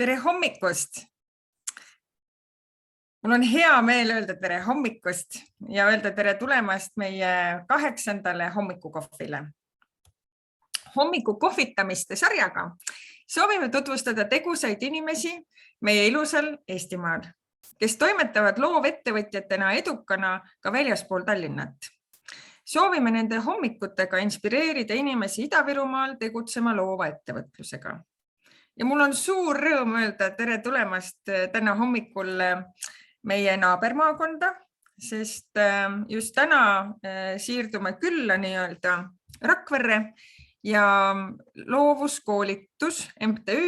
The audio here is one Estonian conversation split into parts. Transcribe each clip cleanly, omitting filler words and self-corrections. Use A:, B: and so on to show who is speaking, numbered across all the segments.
A: Tere hommikust! Mul on hea meel öelda tere hommikust ja öelda tere tulemast meie 8. hommikukohvile. Hommikukohvitamiste sarjaga soovime tutvustada tegusaid inimesi meie ilusal Eestimaal, kes toimetavad loovettevõtjatena edukana ka väljaspool Tallinnat. Soovime nende hommikutega inspireerida inimesi Ida-Virumaal tegutsema loova ettevõtlusega. Ja mul on suur rõõm öelda tere tulemast täna hommikul meie naabermaakonda, sest just täna siirdume külla nii-öelda Rakverre ja loovuskoolitus MTÜ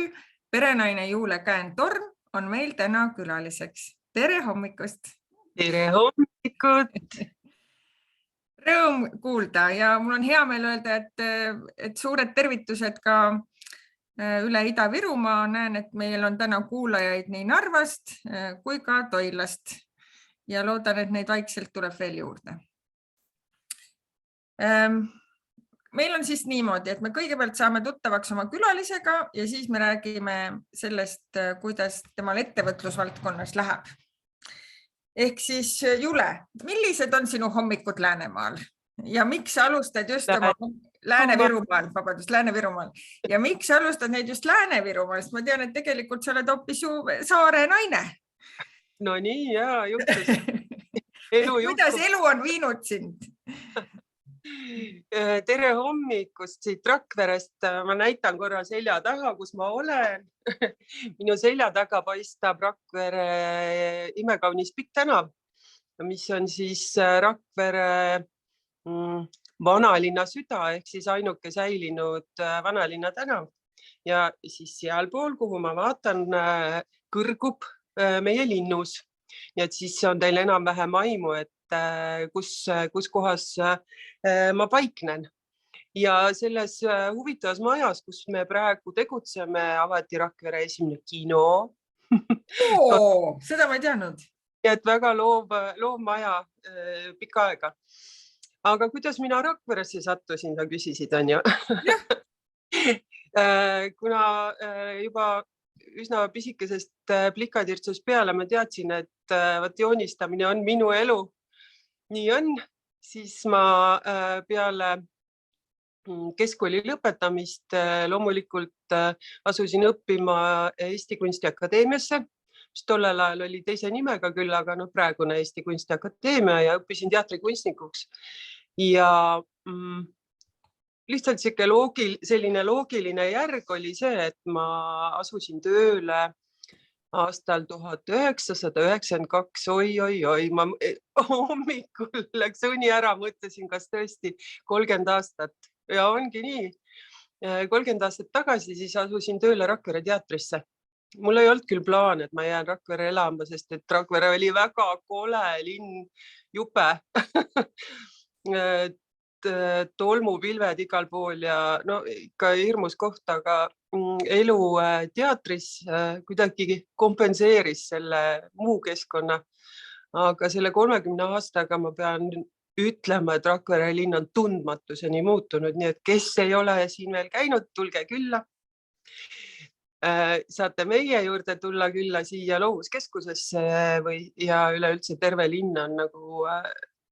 A: Perenaine Juule Käen-Torm on meil täna külaliseks. Tere hommikust!
B: Tere hommikut!
A: Rõõm kuulda ja mul on hea meel öelda, et suured tervitused ka üle Ida-Virumaa. Näen, et meil on täna kuulajaid nii Narvast kui ka Toilast ja loodan, et neid vaikselt tuleb veel juurde. Meil on siis niimoodi, et me kõigepealt saame tuttavaks oma külalisega ja siis me räägime sellest, kuidas temal ettevõtlusvaldkonnas läheb. Ehk siis Jule, millised on sinu hommikud Läänemaal ja miks alustad just oma Lääne-Virumaal ja miks alustad neid just Lääne-Virumaal, sest ma tean, et tegelikult sa oled hoopis ju saare naine.
B: No nii, jaa, juhtus.
A: Kuidas elu on viinud sind?
B: Tere hommikust siit Rakverest. Ma näitan korra selja taga, kus ma olen. Minu selja taga paistab Rakvere imekaunis pikk tänav, mis on siis Rakvere vanalinna süda ehk siis ainuke säilinud vanalinna tänav. Ja siis sealpool, kuhu ma vaatan, kõrgub meie linnus. Ja et siis on teil enam-vähem aimu, et kus kohas ma paiknen. Ja selles huvitavas majas, kus me praegu tegutseme, avati Rakvere esimene kino.
A: Seda ma ei teadnud.
B: Et väga loov maja pikka aega. Aga kuidas mina Rakveresse sattusin, sa küsisid, on ju? Kuna juba üsna pisikesest plikatirtsust peale ma teadsin, et joonistamine on minu elu. Nii on, siis ma peale keskkooli lõpetamist loomulikult asusin õppima Eesti Kunstiakadeemiasse, mis tollel ajal oli teise nimega küll, aga praegune Eesti Kunstiakadeemia ja õppisin teatrikunstnikuks. Ja lihtsalt selline loogiline järg oli see, et ma asusin tööle aastal 1992, oi, ma hommikul läks uni ära, mõtlesin, kas tõesti 30 aastat ja ongi nii. 30 aastat tagasi siis asusin tööle Rakvere teatrisse. Mul ei olnud küll plaan, et ma jään Rakvere elama, sest et Rakvere oli väga kole linn, jupe. Tolmupilved igal pool ja ikka hirmus koht, aga elu teatris kuidagi kompenseeris selle muu keskkonna. Aga selle 30 aastaga ma pean ütlema, et Rakvere linn on tundmatuseni muutunud, nii et kes ei ole siin veel käinud, tulge külla. Saate meie juurde tulla külla siia loovuskeskusesse ja üleüldse terve linn on nagu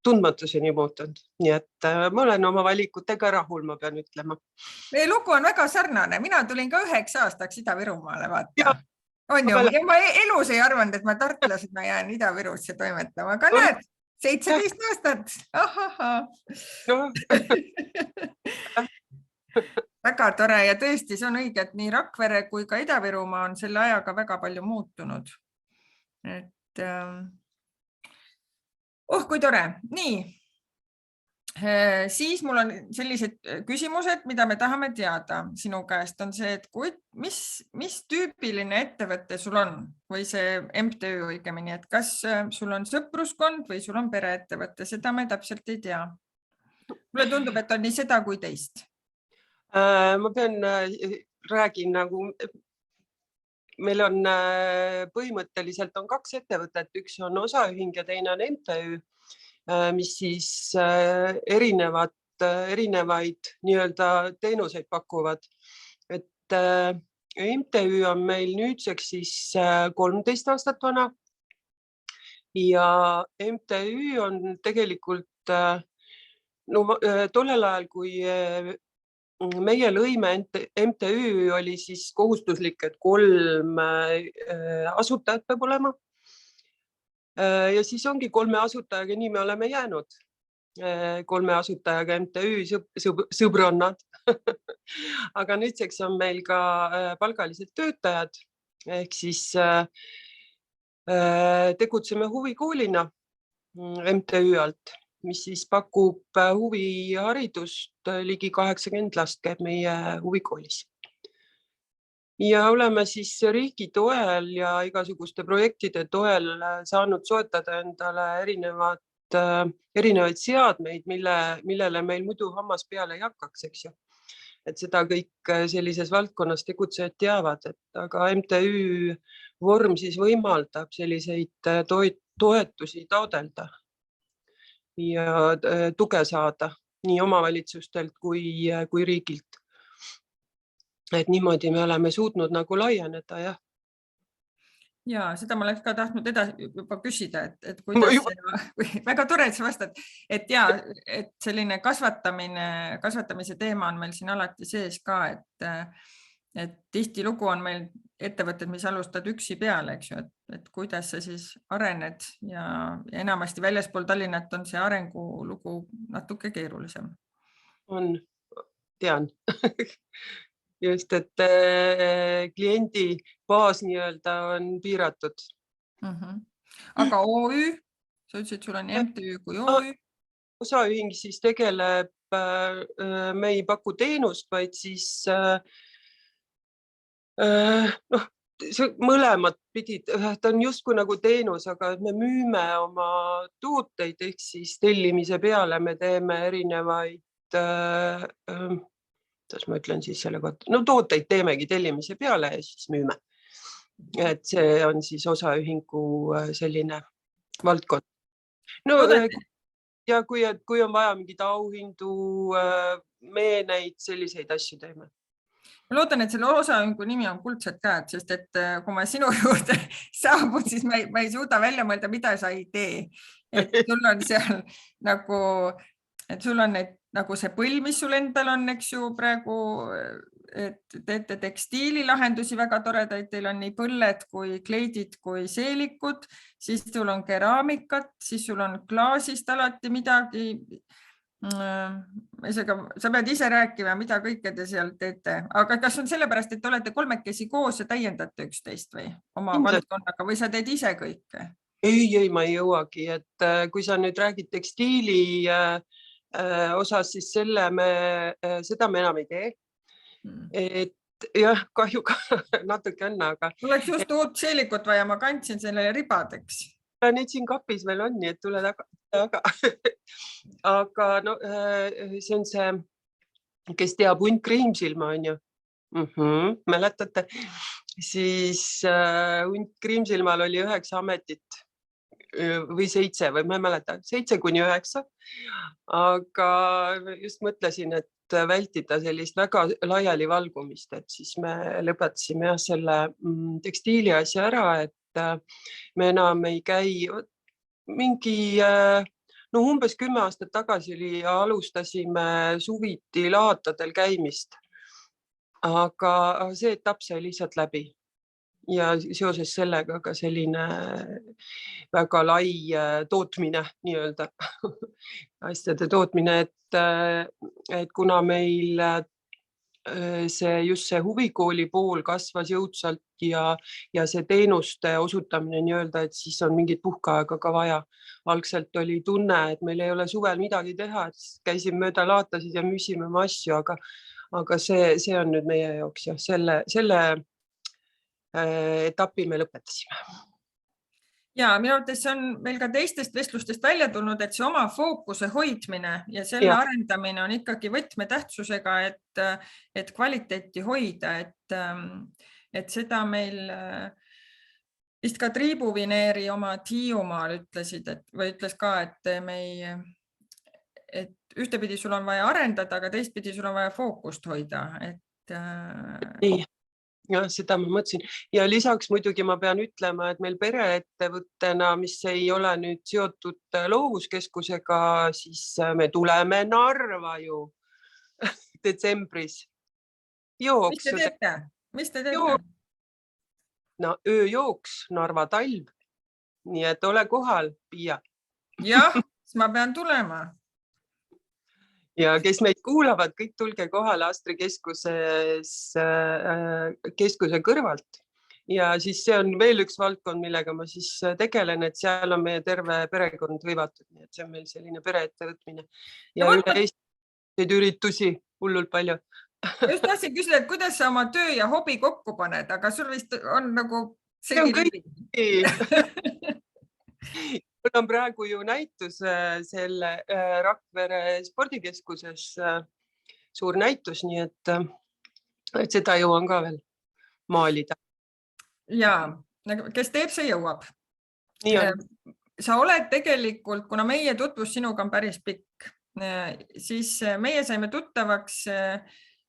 B: tundmatuseni muutunud. Nii et ma olen oma valikutega rahul, ma pean ütlema.
A: Meie lugu on väga sarnane. Mina tulin ka 9 aastaks Ida-Virumaale vaata. On ju, ja ma elus ei arvanud, et ma tartlasena jään Ida-Virusse toimetama, aga näed, 17 aastat. Väga tore ja tõesti, see on õige, et nii Rakvere kui ka Ida-Virumaa on selle ajaga väga palju muutunud. Et kui tore. Nii, siis mul on sellised küsimused, mida me tahame teada sinu käest, on see, et mis tüüpiline ettevõte sul on või see MTÜ õigemini, et kas sul on sõpruskond või sul on pereettevõte, seda me täpselt ei tea. Mulle tundub, et on nii seda kui teist.
B: Ma räägin nagu, meil on põhimõtteliselt on 2 ettevõtet, üks on osaühing ja teine on MTÜ, mis siis erinevaid nii-öelda teenuseid pakuvad. Et MTÜ on meil nüüdseks siis 13 aastat vana ja MTÜ on tegelikult tollel ajal, kui meie lõime MTÜ, oli siis kohustuslik, et 3 asutajat peab olema. Ja siis ongi 3 asutajaga, nii me oleme jäänud. 3 asutajaga MTÜ sõbrannad. Aga nüüdseks on meil ka palgalised töötajad, ehk siis tegutseme huvikoolina MTÜ alt, mis siis pakub huviharidust. Ligi 80 last käib meie huvikoolis. Ja oleme siis riigi toel ja igasuguste projektide toel saanud soetada endale erinevaid seadmeid, millele meil muidu hammas peale ei hakkaks, eks ju. Et seda kõik sellises valdkonnas tegutsejad teavad, aga MTÜ vorm siis võimaldab selliseid toetusi taodelda ja tuge saada nii omavalitsustelt kui riigilt. Et niimoodi me oleme suutnud nagu laieneda, jah.
A: Ja seda ma oleks ka tahtnud edasi juba küsida, et kuidas väga tore, et sa vastad, et selline kasvatamise teema on meil siin alati sees ka, et tihti lugu on meil ettevõtted, mis alustad üksi peale, eks ju, et kuidas sa siis arened ja enamasti väljaspool Tallinnat on see arengulugu natuke keerulisem.
B: On, tean. Just, et kliendi baas nii-öelda on piiratud.
A: Aga OÜ, sa ütlesid, et sul on MTÜ kui OÜ?
B: Osaühing siis tegeleb, me ei paku teenust, vaid siis mõlemad pidid, ta on justkui nagu teenus, aga me müüme oma tooteid, ehk siis tellimise peale me teeme erinevaid kuidas ma ütlen siis selle kohta, tooteid teemegi tellimise peale ja siis müüme. Et see on siis osaühingu selline valdkond. Ja kui on vaja mingid auhindu, meeneid, selliseid asju teeme.
A: Ma loodan, et selle osaühingu nimi on Kuldsed käed, sest et kui ma sinu juurde saabun, siis ma ei suuda välja mõelda, mida sa ei tee. Et sul on seal nagu, et sul on nagu see põll, mis sul endal on, eks ju, praegu, et teete tekstiililahendusi väga toredaid, teil on nii põlled kui kleidid kui seelikud, siis sul on keraamikat, siis sul on klaasist alati midagi. Sa pead ise rääkima, mida kõike te seal teete, aga kas on sellepärast, et te olete kolmekesi koos ja täiendate üksteist või oma valdkonnaga või sa teed ise kõike?
B: Ei, ma ei jõuagi, et kui sa nüüd räägid tekstiili osas, siis seda me enam ei tee. Et jah, kahjuga natuke on, aga...
A: Oleks just uut seelikut vaja, ma kandsin sellele ribadeks.
B: Neid siin kapis veel on, nii et tule taga. Aga see on see, kes teab Hunt Kriimsilma, on ju. Mäletate? Siis Hunt Kriimsilmal oli 9 ametit või 7 või ma ei mäleta, 7-9. Aga just mõtlesin, et vältida sellist väga laiali valgumist, et siis me lõpetasime selle tekstiili asja ära, et me enam ei käi mingi, umbes 10 aastat tagasi alustasime suviti laatadel käimist, aga see etapp sai lihtsalt läbi. Ja seoses sellega ka selline väga lai tootmine, nii-öelda asjade tootmine, et kuna meil just see huvikooli pool kasvas jõudsalt ja see teenuste osutamine nii-öelda, et siis on mingit puhkeaega ka vaja. Algselt oli tunne, et meil ei ole suvel midagi teha, et käisime mööda laatasid ja müüsime oma asju, aga see on nüüd meie jaoks ja selle etapi me lõpetasime.
A: Ja minu arvates on meil ka teistest vestlustest välja tulnud, et see oma fookuse hoidmine ja selle arendamine on ikkagi võtmetähtsusega, et kvaliteeti hoida, et seda meil vist ka Triibuvineeri oma Hiiumaal ütles ka, et ühtepidi sul on vaja arendada, aga teistpidi sul on vaja fookust hoida.
B: jah, seda ma mõtlesin ja lisaks muidugi ma pean ütlema, et meil pereettevõttena, mis ei ole nüüd seotud loovuskeskusega, siis me tuleme Narva ju detsembris.
A: Mis te teete? Mis te teete?
B: No, ööjooks, Narva talv. Nii et ole kohal, Piia.
A: Jah, siis ma pean tulema.
B: Ja kes meid kuulavad, kõik tulge kohale Astri keskuse kõrvalt. Ja siis see on veel üks valdkond, millega ma siis tegelen, et seal on meie terve perekond hõivatud. Nii et see on meil selline pereettevõtmine. Ja üle Eestiseid üritusi hullult palju.
A: Just tahtsin küsida, et kuidas sa oma töö ja hobi kokku paned, aga sul vist on nagu
B: see on kõik. Mul on praegu ju näitus selle Rakvere spordikeskuses suur näitus, nii et seda jõuan ka veel maalida.
A: Ja, kes teeb, see jõuab. Sa oled tegelikult, kuna meie tutvus sinuga on päris pikk, siis meie saime tuttavaks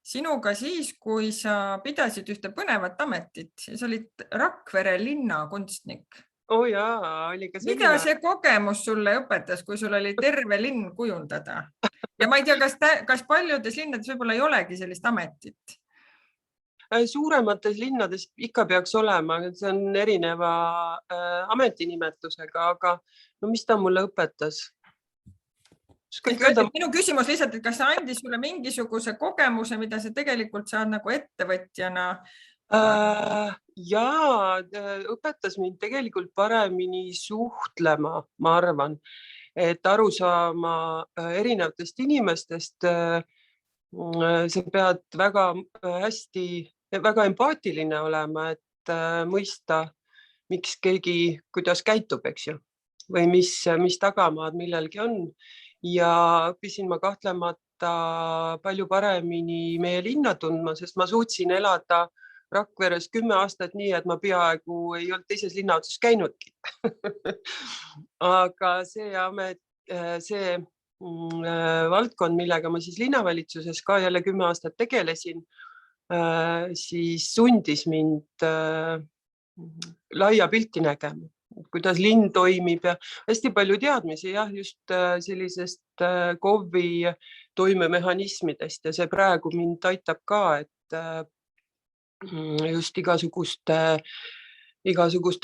A: sinuga siis, kui sa pidasid ühte põnevat ametit. Sa olid Rakvere linna kunstnik.
B: Oh jaa, oli ka selline.
A: Mida see kogemus sulle õpetas, kui sul oli terve linn kujundada? Ja ma ei tea, kas paljudes linnades võib-olla ei olegi sellist ametit?
B: Suuremates linnades ikka peaks olema, see on erineva ametinimetusega, aga no mis ta mulle õpetas?
A: Minu küsimus lihtsalt, et kas sa andis sulle mingisuguse kogemuse, mida sa tegelikult saad nagu ettevõtjana?
B: Jaa, õpetas mind tegelikult paremini suhtlema, ma arvan, et aru saama erinevatest inimestest. Sa pead väga hästi, väga empaatiline olema, et mõista, miks keegi, kuidas käitub, eks ju, või mis tagamaad millelgi on. Ja õppisin ma kahtlemata palju paremini meie linna tundma, sest ma suutsin elada Rakveres 10 aastat nii, et ma peaaegu ei olnud teises linna otsas käinudki. Aga see valdkond, millega ma siis linnavalitsuses ka jälle 10 aastat tegelesin, siis sundis mind laia pilti nägema, kuidas linn toimib ja hästi palju teadmisi, jah, just sellisest KOV-i toimemehhanismidest ja see praegu mind aitab ka, et just igasuguste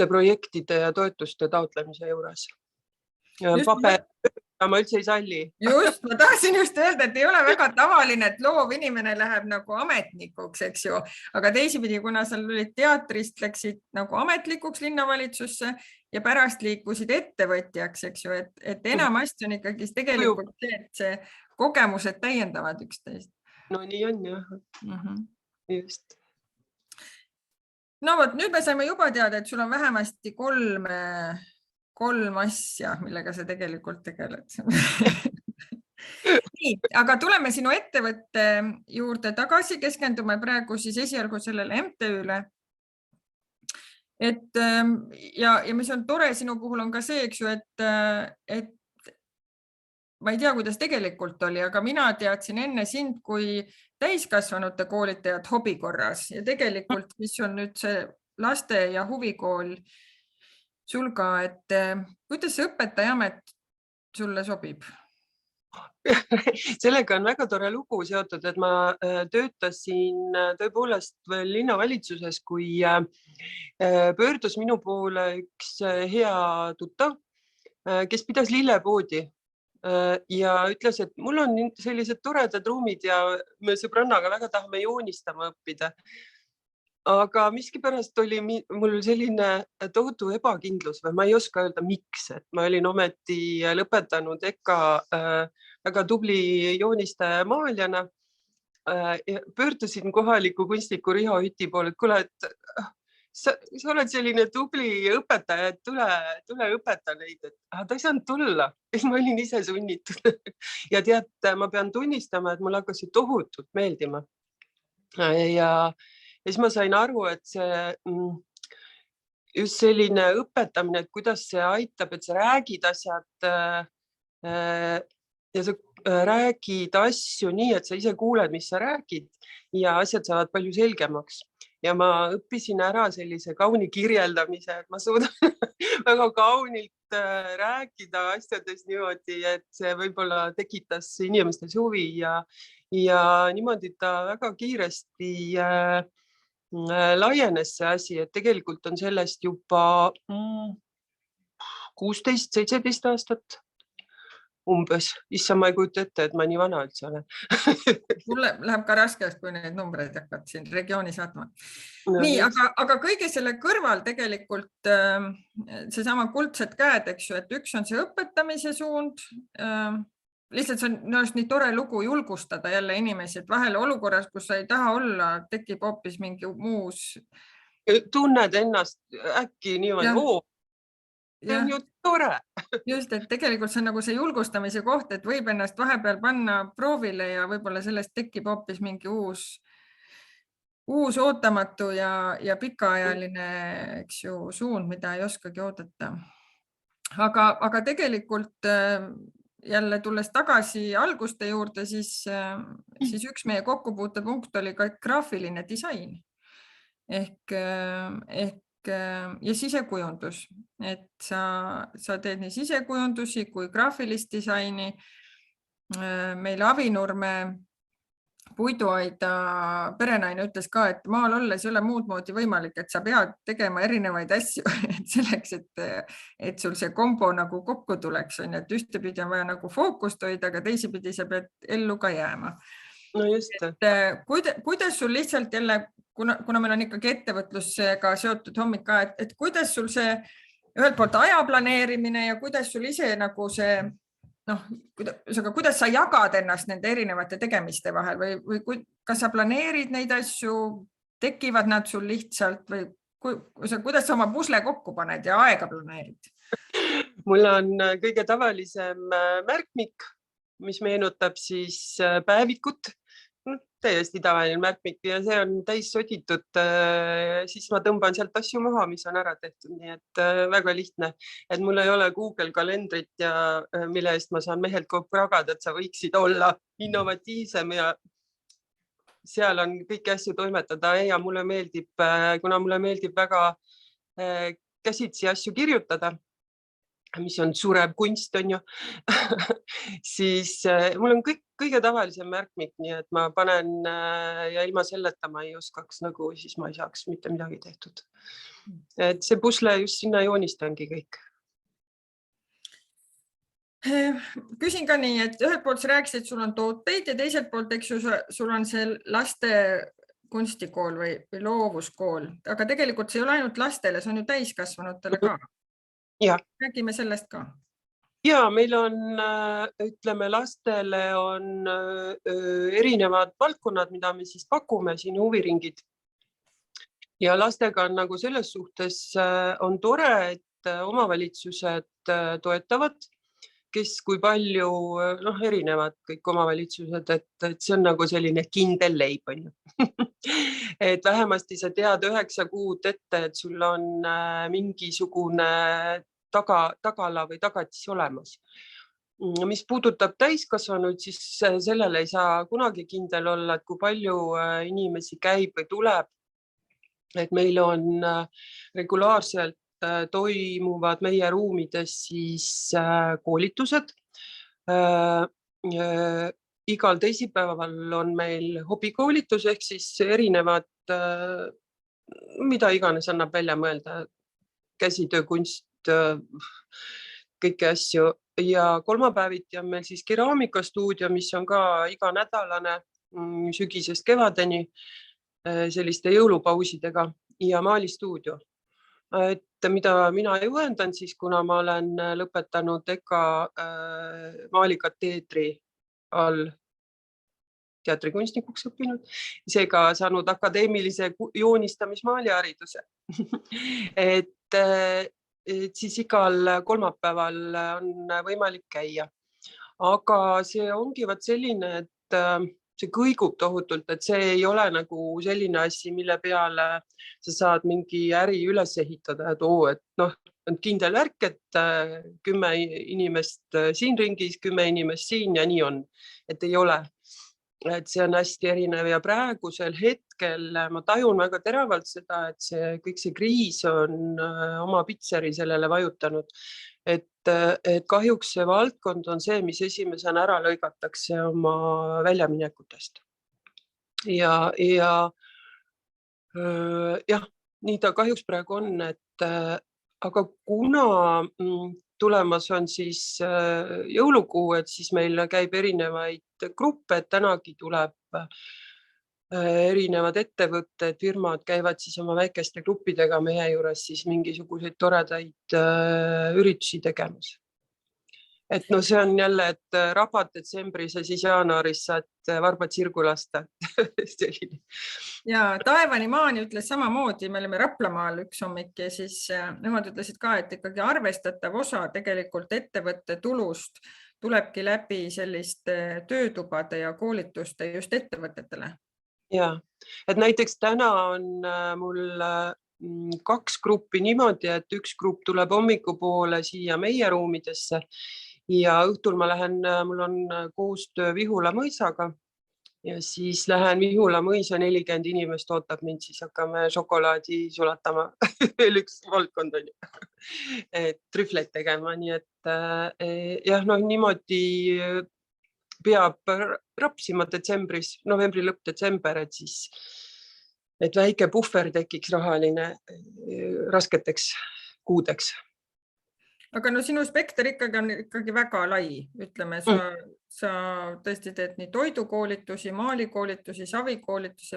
B: projektide ja toetuste taotlemise juures. Paber ma üldse ei salli.
A: Just, ma tahtsin just öelda, et ei ole väga tavaline, et loov inimene läheb nagu ametnikuks, eks ju. Aga teisipidi, kuna sa olid teatrist, läksid nagu ametlikuks linnavalitsusse ja pärast liikusid ettevõtjaks, eks ju, et enamasti on ikkagi tegelikult see, et see kogemused täiendavad üksteist.
B: No nii on, jah. Just.
A: No võt, nüüd me saime juba teada, et sul on vähemasti kolm asja, millega sa tegelikult tegeled. Nii, aga tuleme sinu ettevõtte juurde tagasi, keskendume praegu siis esialgu sellele MTÜ-le. Ja mis on tore sinu puhul on ka see, eks ju, et ma ei tea, kuidas tegelikult oli, aga mina teadsin enne sind kui täiskasvanute koolitajad hobi korras ja tegelikult, mis on nüüd see laste ja huvikool sul ka, et kuidas see õpetajaamet sulle sobib?
B: Sellega on väga tore lugu seotud, et ma töötasin tõepoolest veel linnavalitsuses, kui pöördus minu poole üks hea tuttav, kes pidas lillepoodi ja ütles, et mul on sellised toredad ruumid ja me sõbrannaga väga tahame joonistama õppida. Aga miskipärast oli mul selline tohutu ebakindlus või ma ei oska öelda miks, et ma olin ometi lõpetanud EKA väga tubli joonistaja ja maaljana. Pöördusin kohaliku kunstniku Riho Hüti poole, et kuule, et sa oled selline tubli õpetaja, et tule õpeta neid, et ta ei saanud tulla. Ma olin ise sunnitud. Ja tead, ma pean tunnistama, et mul hakkasid tohutult meeldima. Ja siis ma sain aru, et see just selline õpetamine, et kuidas see aitab, et sa räägid asjad ja sa räägid asju nii, et sa ise kuuled, mis sa räägid ja asjad saavad palju selgemaks. ja ma õppisin ära sellise kauni kirjeldamise, et ma suudan väga kaunilt rääkida asjadest niimoodi, et see võib-olla tekitas inimestes huvi ja niimoodi ta väga kiiresti laienes see asi, et tegelikult on sellest juba 16-17 aastat umbes. Issa, ma ei kujuta ette, et ma nii vana üldse olen.
A: Mulle läheb ka raskeks, kui neid numbreid hakkad siin regiooni saatma.
B: No,
A: nii, aga kõige selle kõrval tegelikult seesama kuldsed käed, eks ju, et üks on see õpetamise suund. Lihtsalt see on nii tore lugu julgustada jälle inimesi, et vahel olukorras, kus sa ei taha olla, tekib hoopis mingi muus.
B: Tunned ennast äkki niimoodi, see on ju tore.
A: Just, et tegelikult see on nagu see julgustamise koht, et võib ennast vahepeal panna proovile ja võib-olla sellest tekib hoopis mingi uus ootamatu ja pikaajaline, eks ju, suund, mida ei oskagi oodata. Aga tegelikult jälle tulles tagasi alguste juurde, siis üks meie kokkupuutepunkt oli ka graafiline disain ehk ja sisekujundus, et sa teed nii sisekujundusi kui graafilist disaini. Meil Avinurme puiduaida perenaine ütles ka, et maal olles ei ole muud moodi võimalik, et sa pead tegema erinevaid asju selleks, et sul see kombo nagu kokku tuleks. Et ühtepidi on vaja nagu fookust hoida, aga teisipidi sa pead ellu ka jääma.
B: No just.
A: Kuidas sul lihtsalt jälle, kuna meil on ikkagi ettevõtlusega seotud hommik ka, et kuidas sul see ühelt poolt aja planeerimine ja kuidas sul ise nagu see, kuidas sa jagad ennast nende erinevate tegemiste vahel või kas sa planeerid neid asju, tekivad nad sul lihtsalt või kuidas sa oma pusle kokku paned ja aega planeerid?
B: Mul on kõige tavalisem märkmik, mis meenutab siis päevikut. Täiesti tavaline märkmik ja see on täis soditud, siis ma tõmban sealt asju maha, mis on ära tehtud, nii et väga lihtne, et mul ei ole Google kalendrit ja mille eest ma saan mehelt kokku jagada, et sa võiksid olla innovatiivsem ja seal on kõiki asju toimetada ja mulle meeldib, kuna mulle meeldib väga käsitsi asju kirjutada, mis on surev kunst, on ju, siis mul on kõige tavalisem märkmik, nii et ma panen ja ilma selleta ma ei oskaks nagu, siis ma ei saaks mitte midagi tehtud. Et see pusle just sinna joonistangi kõik.
A: Küsin ka nii, et ühelt poolt sa rääkisid, et sul on tooteid ja teiselt poolt, eks ju, sul on see laste kunstikool või loovuskool, aga tegelikult see ei ole ainult lastele, see on ju täiskasvanutele ka. Räägime sellest ka.
B: Ja meil on, ütleme, lastele on erinevad valdkonnad, mida me siis pakume siin huviringid. Ja lastega on nagu selles suhtes on tore, et omavalitsused toetavad, kes kui palju, erinevad kõik omavalitsused, et see on nagu selline kindel leib, on ju. Et vähemasti sa tead 9 kuud ette, et sul on mingisugune tagala või tagatis olemas. Mis puudutab täiskasvanuid, siis sellele ei saa kunagi kindel olla, et kui palju inimesi käib või tuleb. Et meil on regulaarselt toimuvad meie ruumides siis koolitused. Igal teisipäeval on meil hobikoolitus ehk siis erinevad, mida iganes annab välja mõelda, käsitöökunst, kõiki asju. Ja kolmapäeviti on meil siis keraamikastuudio, mis on ka iganädalane sügisest kevadeni selliste jõulupausidega ja maalistuudio. Et mida mina juhendan siis, kuna ma olen lõpetanud EKA maalikateedri all teatrikunstnikuks õppinud, seega saanud akadeemilise joonistamismaalihariduse. Et siis igal kolmapäeval on võimalik käia. Aga see ongi selline, et see kõigub tohutult, et see ei ole nagu selline asi, mille peale sa saad mingi äri üles ehitada, et on kindel värk, et 10 inimest siin ringis, 10 inimest siin ja nii on, et ei ole. et see on hästi erinev ja praegusel hetkel ma tajun väga teravalt seda, et kõik see kriis on oma pitseri sellele vajutanud. Et kahjuks see valdkond on see, mis esimesena ära lõigatakse oma väljaminekutest. Ja jah, nii ta kahjuks praegu on, aga kuna tulemas on siis jõulukuu, et siis meil käib erinevaid gruppe, et tänagi tuleb erinevad ettevõtted, firmad käivad siis oma väikeste gruppidega meie juures siis mingisuguseid toredaid üritusi tegemas. Et no see on jälle, et rabad detsembris ja siis jaanuaris saad varbad sirgu lasta.
A: Ja Taevani maani ütles samamoodi, me olime Raplamaal üks hommik ja siis nemad ütlesid ka, et ikkagi arvestatav osa tegelikult ettevõtte tulust tulebki läbi selliste töötubade ja koolituste just ettevõtetele.
B: Ja, et näiteks täna on mul 2 gruppi niimoodi, et üks grupp tuleb hommikupoole siia meie ruumidesse ja õhtul ma lähen, mul on koostöö Vihula mõisaga ja siis lähen Vihula mõisa, 40 inimest ootab mind, siis hakkame šokolaadi sulatama. Veel üks valdkond on ju, et trühvleid tegema, nii et jah, niimoodi peab rapsima detsembris, novembri lõpp detsember, et siis et väike puhver tekiks rahaline rasketeks kuudeks.
A: Aga no sinu spekter on ikkagi väga lai, ütleme, sa tõesti teed nii toidukoolitusi, maalikoolitusi, savikoolitusi.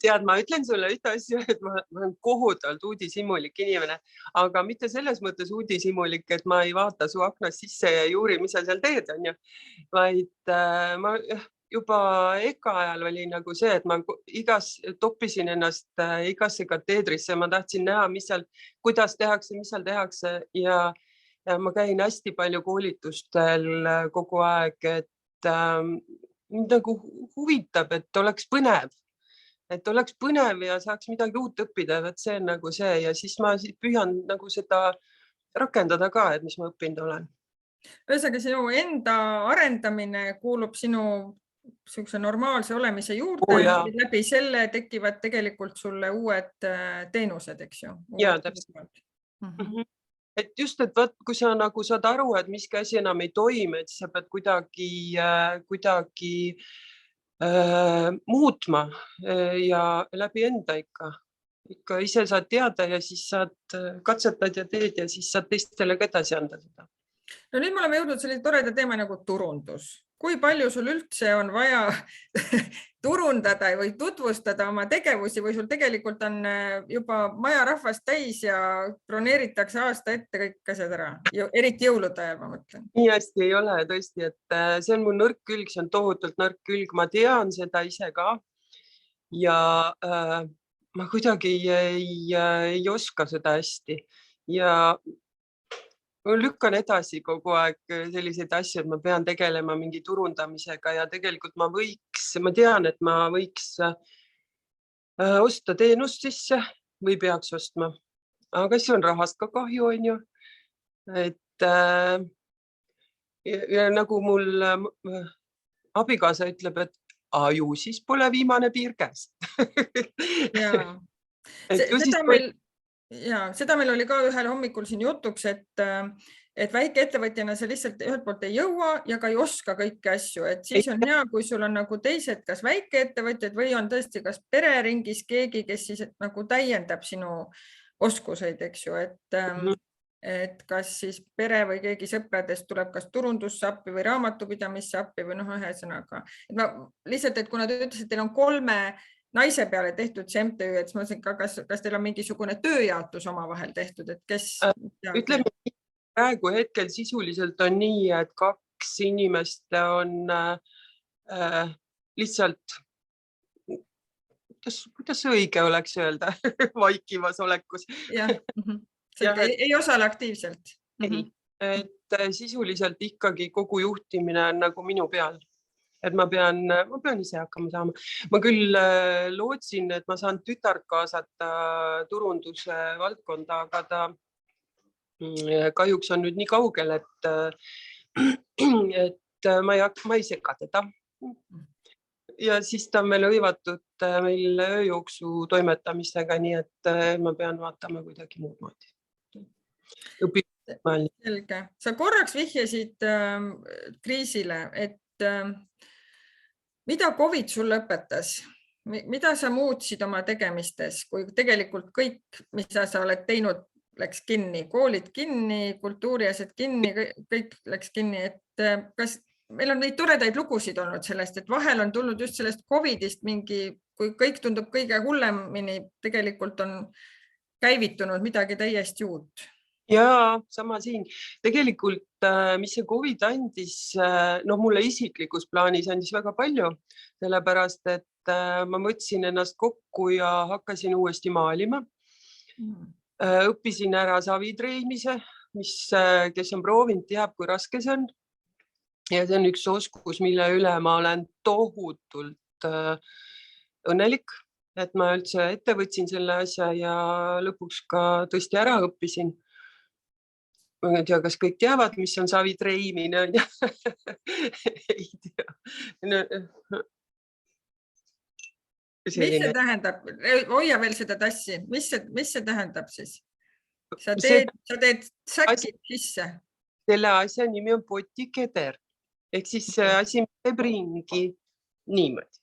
B: Tead, ma ütlen sulle ühte asja, et ma olen kohutavalt uudishimulik inimene, aga mitte selles mõttes uudishimulik, et ma ei vaata su aknast sisse ja ei uuri, mis sa seal teed, on ju, vaid ma juba EKA ajal oli nagu see, et ma toppisin ennast igasse kateedrisse, ma tahtsin näha, kuidas tehakse, mis seal tehakse ja ma käin hästi palju koolitustel kogu aeg, et mind nagu huvitab, et oleks põnev ja saaks midagi uut õppida, et see on nagu see ja siis ma püüan nagu seda rakendada ka, et mis ma õppinud olen.
A: Ühesõnaga, sinu enda arendamine kuulub sinu normaalse olemise juurde, läbi selle tekivad tegelikult sulle uued teenused, eks ju?
B: Jaa, täpselt. Et just, et kui sa nagu saad aru, et miski asi enam ei toimi, et sa pead kuidagi muutma ja läbi enda ikka ise saad teada ja siis saad katsetad ja teed ja siis saad teistele ka edasi anda seda.
A: No nüüd me oleme jõudnud selle toreda teema nagu turundus. Kui palju sul üldse on vaja turundada või tutvustada oma tegevusi või sul tegelikult on juba maja rahvast täis ja broneeritakse aasta ette kõik asjad ära, eriti jõulude ajal, ma mõtlen.
B: Nii hästi ei ole tõesti, et see on mul nõrk külg, see on tohutult nõrk külg, ma tean seda ise ka ja ma kuidagi ei oska seda hästi ja ma lükkan edasi kogu aeg selliseid asju, et ma pean tegelema mingi turundamisega ja tegelikult ma tean, et ma võiks osta teenust sisse või peaks ostma, aga see on rahast ka kahju, on ju. Et ja nagu mul abikaasa ütleb, et ju siis pole viimane piir käest.
A: Seda meil oli ka ühel hommikul siin jutuks, et väikeettevõtjana sa lihtsalt ühelt poolt ei jõua ja ka ei oska kõiki asju, et siis on hea, kui sul on nagu teised, kas väikeettevõtjad või on tõesti kas pereringis keegi, kes siis nagu täiendab sinu oskuseid, eks ju, et kas siis pere või keegi sõpradest tuleb kas turundusse appi või raamatupidamisse appi või ühesõnaga. Lihtsalt, et kuna te ütlesite, teil on 3 naise peale tehtud see MTÜ, et ma mõtlesin, kas teil on mingisugune tööjaotus omavahel tehtud, et kes...
B: Ütleme, praegu hetkel sisuliselt on nii, et 2 inimest on lihtsalt, kuidas õige oleks öelda, vaikivas olekus.
A: Ei osale aktiivselt.
B: Et sisuliselt ikkagi kogu juhtimine on nagu minu peal. Et ma pean ise hakkama saama. Ma küll lootsin, et ma saan tütart kaasata turunduse valdkonda, aga ta kahjuks on nüüd nii kaugel, et ma ei sega teda. Ja siis ta on meil hõivatud meil ööjooksu toimetamisega, nii et ma pean vaatama kuidagi muud moodi.
A: Selge. Sa korraks vihjasid kriisile, et mida COVID sul õpetas? Mida sa muutsid oma tegemistes, kui tegelikult kõik, mis sa oled teinud, läks kinni, koolid kinni, kultuuriasjad kinni, kõik läks kinni, et kas meil on neid toredaid lugusid olnud sellest, et vahel on tulnud just sellest COVIDist mingi, kui kõik tundub kõige hullemini, tegelikult on käivitunud midagi täiesti uut.
B: Ja sama siin. Tegelikult, mis see COVID andis, mulle isiklikus plaanis andis väga palju, sellepärast, et ma võtsin ennast kokku ja hakkasin uuesti maalima. Õppisin ära savitreimise, kes on proovinud, teab, kui raske see on. Ja see on üks oskus, mille üle ma olen tohutult õnnelik, et ma üldse ette võtsin selle asja ja lõpuks ka tõesti ära õppisin. Ma ei tea, kas kõik teavad, mis on savitreimine. Ei tea.
A: Mis see tähendab? Hoia veel seda tassi. Mis see tähendab siis? Sa teed säkid sisse.
B: Selle asja nimi on potikeder. Ehk siis asi teeb ringi niimoodi.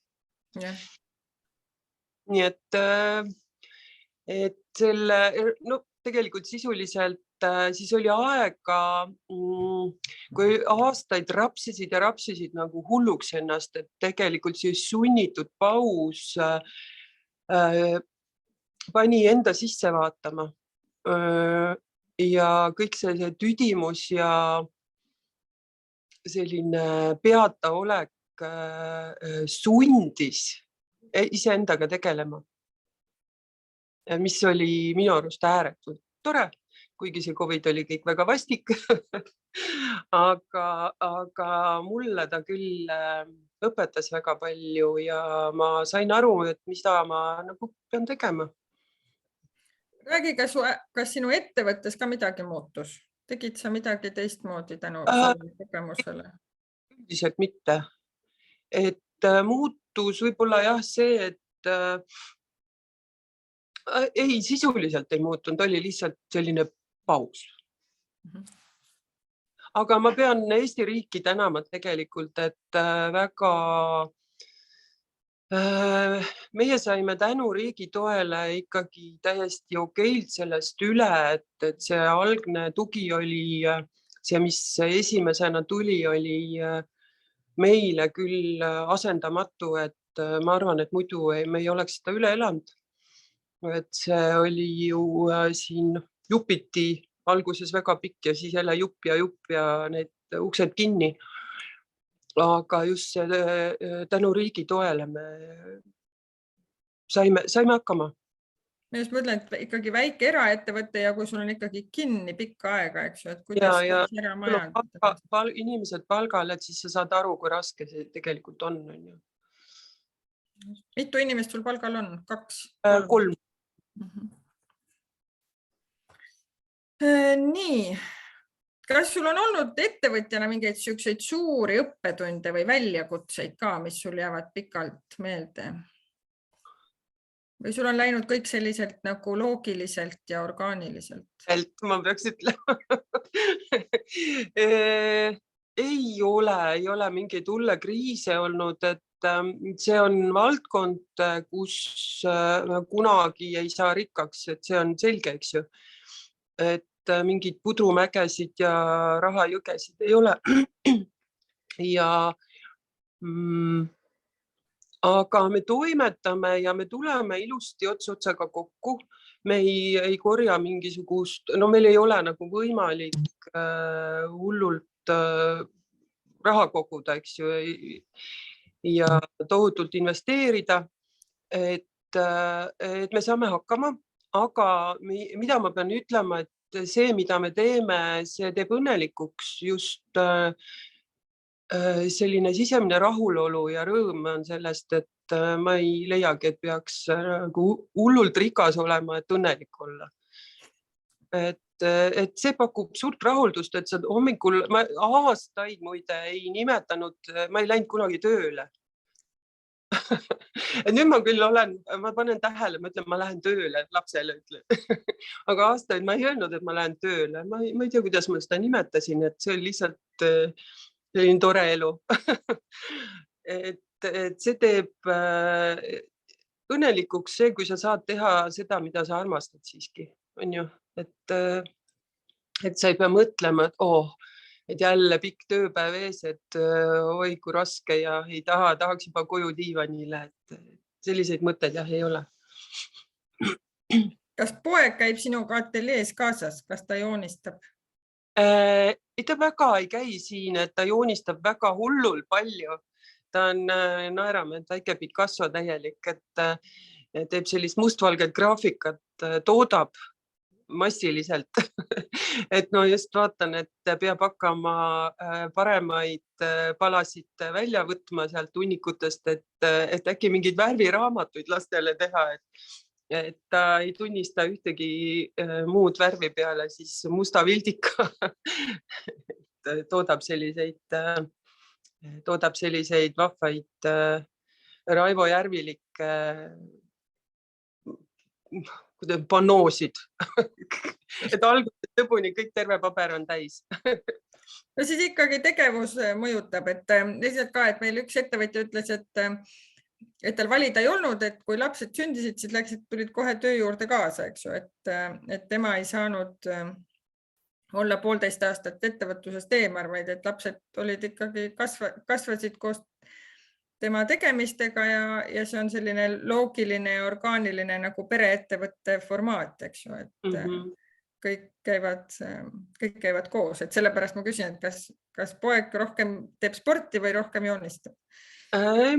B: Nii et selle, tegelikult sisuliselt siis oli aega, kui aastaid rapsisid ja rapsisid nagu hulluks ennast, et tegelikult siis sunnitud paus pani enda sisse vaatama. Ja kõik see tüdimus ja selline peataolek sundis iseendaga tegelema. Mis oli minu arust ääretult tore, kuigi see COVID oli kõik väga vastik. Aga mulle ta küll õpetas väga palju ja ma sain aru, et mida ma nagu pean tegema.
A: Räägi, kas sinu ettevõttes ka midagi muutus? Tegid sa midagi teistmoodi tänu kogemusele?
B: Üldiselt mitte. Et muutus võib-olla jah see, et ei, sisuliselt ei muutunud, oli lihtsalt selline paus. Aga ma pean Eesti riiki tänama tegelikult, et väga meie saime tänu riigi toele ikkagi täiesti okeilt sellest üle, et see algne tugi oli see, mis esimesena tuli, oli meile küll asendamatu, et ma arvan, et muidu me ei oleks seda üle elanud. Et see oli ju siin jupiti alguses väga pikk ja siis jälle jupp ja need uksed kinni. Aga just tänu riigi toele me saime hakkama.
A: Ma just mõtlen, et ikkagi väike eraettevõte ja kui sul on ikkagi kinni pikka aega, eks ju, et kuidas ära majandada.
B: Inimesed palgal, et siis sa saad aru, kui raske see tegelikult on.
A: Mitu inimest sul palgal on? 2?
B: 3.
A: Nii, kas sul on olnud ettevõtjana mingeid selliseid suuri õppetunde või väljakutseid ka, mis sul jäävad pikalt meelde? Või sul on läinud kõik selliselt nagu loogiliselt ja orgaaniliselt?
B: Ma peaks ütlema. Ei ole mingeid hulle kriise olnud, et see on valdkond, kus kunagi ei saa rikkaks, et see on selge, eks ju. Et mingid pudrumägesid ja rahajõgesid ei ole. Aga me toimetame ja me tuleme ilusti otsotsaga kokku. Me ei korja mingisugust, meil ei ole nagu võimalik hullult raha koguda, eks ju, ja tohutult investeerida, et me saame hakkama. Aga mida ma pean ütlema, et see, mida me teeme, see teeb õnnelikuks just selline sisemine rahulolu ja rõõm on sellest, et ma ei leiagi, et peaks hullult rikas olema, et õnnelik olla. Et et see pakub suurt rahuldust, et sa hommikul, ma aastaid muide ei nimetanud, ma ei läinud kunagi tööle. Nüüd ma küll ma panen tähele, ma ütlen, ma lähen tööle, lapsele ütlen. Aga aastaid ma ei öelnud, et ma lähen tööle. Ma ei tea, kuidas ma seda nimetasin, et see oli lihtsalt selline tore elu. et see teeb õnnelikuks see, kui sa saad teha seda, mida sa armastad siiski, on ju. Et sa ei pea mõtlema, et jälle pikk tööpäev ees, et oi kui raske ja ei tahaks juba koju diivanile. Selliseid mõtteid jah ei ole.
A: Kas poeg käib sinuga ateljees kaasas, kas ta joonistab?
B: Ta väga ei käi siin, et ta joonistab väga hullul palju. Ta on naerame, väike Picasso täielik, et teeb sellist mustvalget graafikat, toodab massiliselt. Et no just vaatan, et peab hakkama paremaid palasid välja võtma sealt hunnikutest, et äkki mingeid värviraamatuid lastele teha, et ta ei tunnista ühtegi muud värvi peale, siis musta vildika. Toodab selliseid vahvaid Raivo Järvilikke panoosid. Et algusest lõpuni kõik terve paber on täis.
A: No siis ikkagi tegevus mõjutab, et lihtsalt ka, et meil üks ettevõtja ütles, et tal valida ei olnud, et kui lapsed sündisid, siis tulid kohe töö juurde kaasa, eks ju, et tema ei saanud olla 1,5 aastat ettevõtlusest eemal, vaid et lapsed olid ikkagi kasvasid koos tema tegemistega ja see on selline loogiline ja orgaaniline nagu pereettevõtte formaat, eks ju, et kõik käivad koos, et sellepärast ma küsin, et kas poeg rohkem teeb sporti või rohkem joonistab?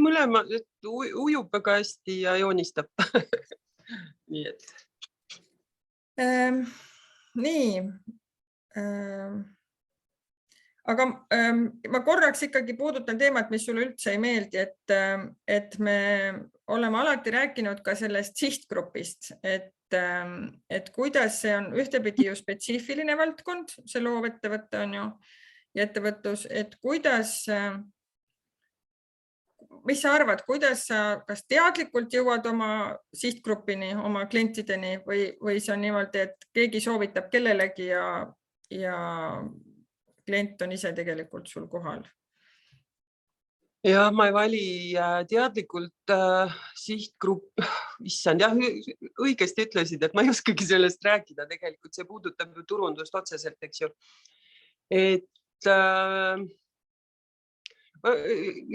B: Mõlema ujub väga hästi ja joonistab. Nii et.
A: Nii. Aga ma korraks ikkagi puudutan teemat, mis sulle üldse ei meeldi, et me oleme alati rääkinud ka sellest sihtgrupist, et kuidas see on ühtepidi ju spetsiifiline valdkond, see loovettevõte on ju ja ettevõtlus, et mis sa arvad, kuidas sa kas teadlikult jõuad oma sihtgrupini, oma klientideni või see on niimoodi, et keegi soovitab kellelegi ja klient on ise tegelikult sul kohal?
B: Ja ma ei vali teadlikult sihtgrupp. Issand, jah, õigesti ütlesid, et ma ei oskagi sellest rääkida. Tegelikult see puudutab ju turundust otseselt, eks ju. Et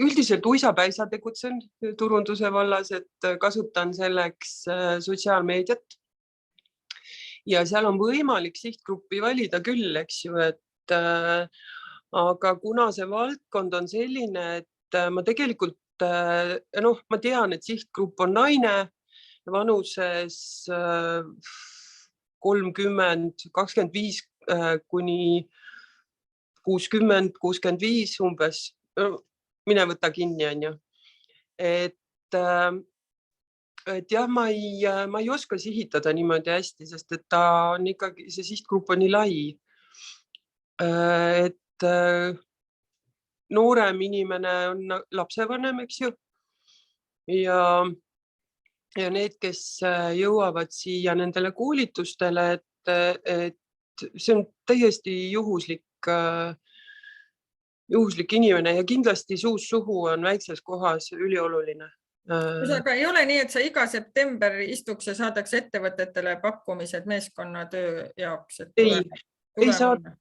B: üldiselt uisapäisa tegutsen turunduse vallas, et kasutan selleks sotsiaalmeediat. Ja seal on võimalik sihtgruppi valida küll, eks ju, aga kuna see valdkond on selline, et ma tegelikult, ma tean, et sihtgrupp on naine vanuses 30, 25 kuni 60, 65 umbes, mine võta kinni, on ju. Et jah, ma ei oska sihitada niimoodi hästi, sest et ta on ikkagi, see sihtgrupp on nii lai. Et noorem inimene on lapsevanem, eks ju. Ja need, kes jõuavad siia nendele koolitustele, et see on täiesti juhuslik inimene ja kindlasti suust suhu on väikses kohas ülioluline.
A: Aga ei ole nii, et sa iga september istuks ja saadaks ettevõtetele pakkumised meeskonnatöö jaoks?
B: Ei saada.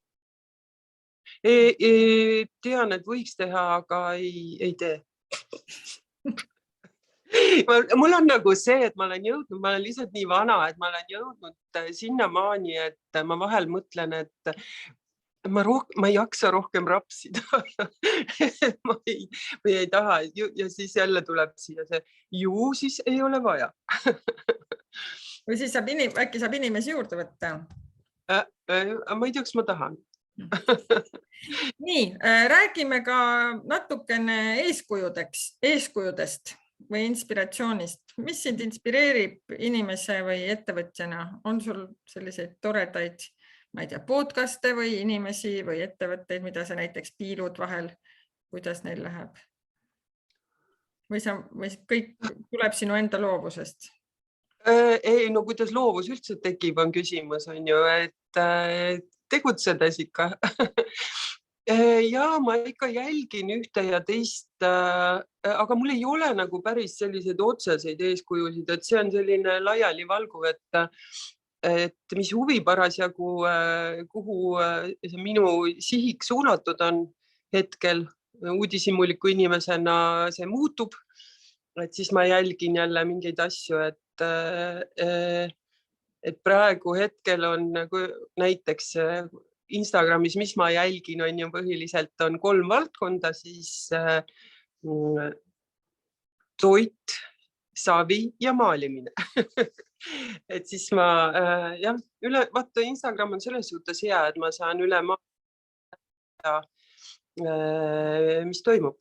B: Tean, et võiks teha, aga ei tee. Mul on nagu see, et ma olen lihtsalt nii vana, et ma olen jõudnud sinnamaani, et ma vahel mõtlen, et ma ei jaksa rohkem rapsida. Ma ei taha ja siis jälle tuleb siia see, siis ei ole vaja.
A: Või siis äkki saab inimesi juurde võtta?
B: Ma ei tea, kas ma tahan.
A: Nii, räägime ka natukene eeskujudest või inspiratsioonist. Mis sind inspireerib inimese või ettevõtjana? On sul selliseid toredaid, ma ei tea, podcast'e või inimesi või ettevõtteid, mida sa näiteks piilud vahel, kuidas neil läheb? Või kõik tuleb sinu enda loovusest?
B: Ei, no kuidas loovus üldse tekib, on küsimus, on ju, et tegutsedes ikka. Ja ma ikka jälgin ühte ja teist, aga mul ei ole nagu päris selliseid otseseid eeskujusid, et see on selline laialivalguv, et mis huvi parasjagu, kuhu see minu sihik suunatud on hetkel. Uudishimuliku inimesena see muutub, et siis ma jälgin jälle mingeid asju, et praegu hetkel on näiteks Instagramis, mis ma jälgin, on ju põhiliselt on 3 valdkonda, siis toit, savi ja maalimine. Et siis ma vaata, Instagram on selles suhtes hea, et ma saan üle maa, mis toimub.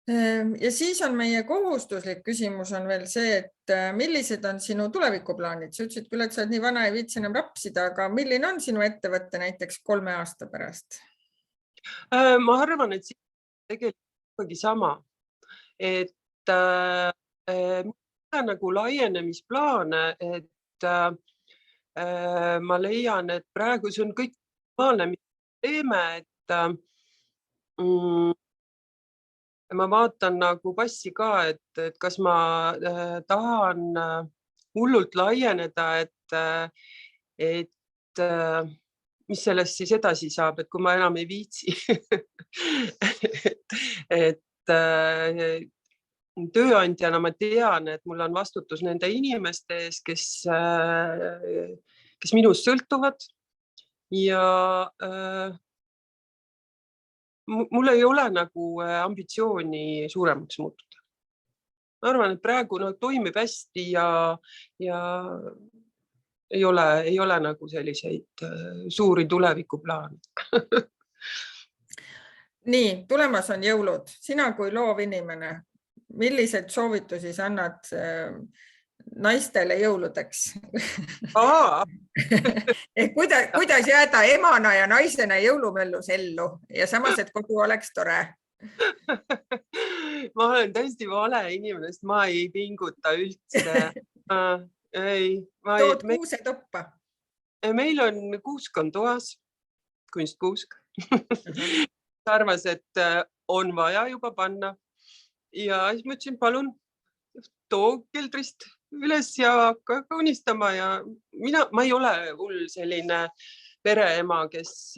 A: Ja siis on meie kohustuslik küsimus on veel see, et millised on sinu tulevikuplaanid? Sa ütlesid küll, et sa oled nii vana, ei viitsi enam rapsida, aga milline on sinu ettevõtte näiteks 3 aasta pärast?
B: Ma arvan, et tegelikult ikkagi sama, et nagu laienemisplaane, et ma leian, et praegu see on kõik normaalne, mis teeme, et ma vaatan nagu passi ka, et kas ma tahan hullult laieneda, et mis sellest siis edasi saab, et kui ma enam ei viitsi. Et tööandjana ma tean, et mul on vastutus nende inimeste ees, kes minust sõltuvad ja mul ei ole nagu ambitsiooni suuremaks muutuda. Ma arvan, et praegu toimib hästi ja ei ole nagu selliseid suuri tulevikuplaane.
A: Nii, tulemas on jõulud. Sina kui loov inimene, millised soovitusi sa annad naistele jõuludeks? Kuidas jääda emana ja naisena jõulumöllus ellu ja samas, et kodu oleks tore?
B: Ma olen täiesti vale inimene, sest ma ei pinguta üldse.
A: Tood kuuse toppa?
B: Meil on kuusk on toas, kunstkuusk. Arvas, et on vaja juba panna. Ja siis mõtlesin, palun, too keldrist üles ja hakka unistama. Ja ma ei ole hull selline pereema, kes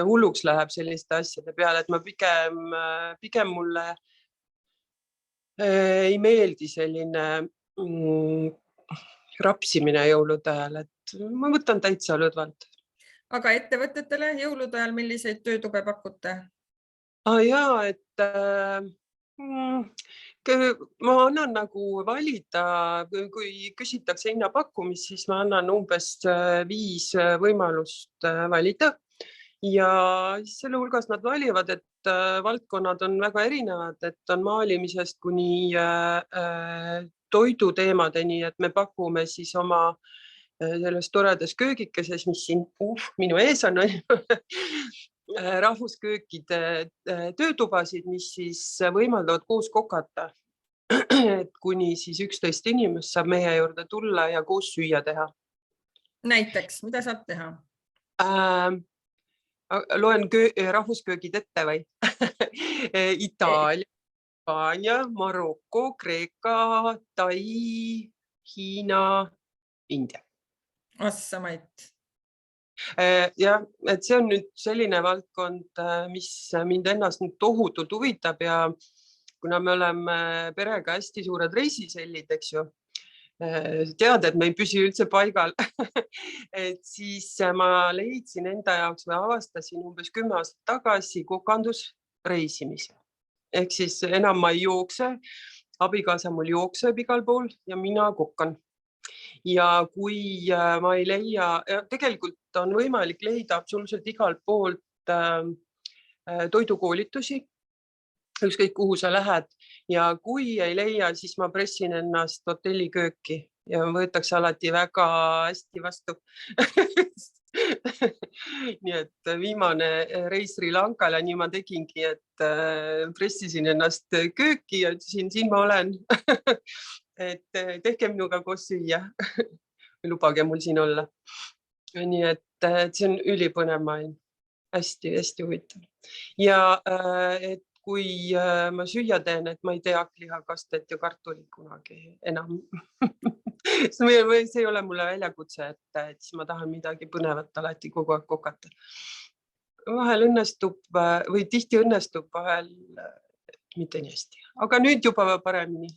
B: hulluks läheb selliste asjade peale, et ma pigem mulle ei meeldi selline rapsimine jõulude ajal, et ma võtan täitsa lõdvalt.
A: Aga ettevõtetele jõulude ajal milliseid töötube pakute?
B: Jaa, et ma annan nagu valida, kui küsitakse hinnapakkumist, siis ma annan umbes 5 võimalust valida ja selle hulgas nad valivad, et valdkonnad on väga erinevad, et on maalimisest kuni toiduteemadeni, et me pakume siis oma selles toredas köögikeses, mis siin minu ees on, rahvusköökide töötubasid, mis siis võimaldavad koos kokata. Et kuni siis 11 inimest saab meie juurde tulla ja koos süüa teha.
A: Näiteks, mida saab teha?
B: Loen rahvusköögid ette või? Itaalia, Hispaania, Maroko, Kreeka, Tai, Hiina, India.
A: Assamait.
B: Ja, et see on nüüd selline valdkond, mis mind ennast nüüd tohutult huvitab ja kuna me oleme perega hästi suured reisisellid, eks ju, tead, et me ei püsi üldse paigal, et siis ma leidsin enda jaoks või avastasin umbes 10 aastat tagasi kokandusreisimise. Ehk siis enam ma ei jookse, abikaasa mul jookseb igal pool ja mina kokkan. Ja kui ma ei leia, tegelikult on võimalik leida absoluutselt igalt poolt toidukoolitusi, ükskõik kuhu sa lähed ja kui ei leia, siis ma pressin ennast hotellikööki ja võetakse alati väga hästi vastu. Nii et viimane reis Sri Lankale, nii ma tegingi, et pressisin ennast kööki ja ütlesin, siin ma olen. Et tehke minuga koos süüa. Lubage mul siin olla. Nii et see on ülipõnev maailm. Hästi huvitav. Ja et kui ma süüa teen, et ma ei tee hakklihakastet ja kartulit kunagi enam. See ei ole mulle väljakutse, et siis ma tahan midagi põnevat alati kogu aeg kokata. Vahel õnnestub või tihti õnnestub, vahel mitte nii hästi. Aga nüüd juba paremini.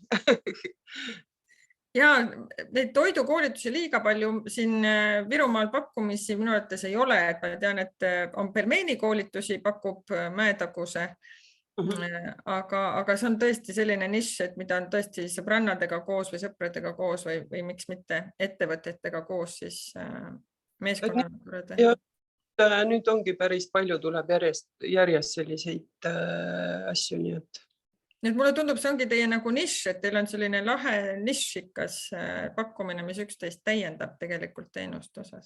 A: Ja neid toidukoolitusi liiga palju siin Virumaal pakkumisi minu arvates ei ole. Et ma tean, et on pelmeenikoolitusi pakub Mäetaguse. Aga see on tõesti selline nišš, et mida on tõesti sõbrannadega koos või sõpradega koos või miks mitte ettevõtetega koos siis meeskonnana teha.
B: Ja nüüd ongi päris palju tuleb järjest selliseid asju, nii et.
A: Nüüd mulle tundub, see ongi teie nagu nišš, et teil on selline lahe niššikas pakkumine, mis üksteist täiendab tegelikult teenust osas.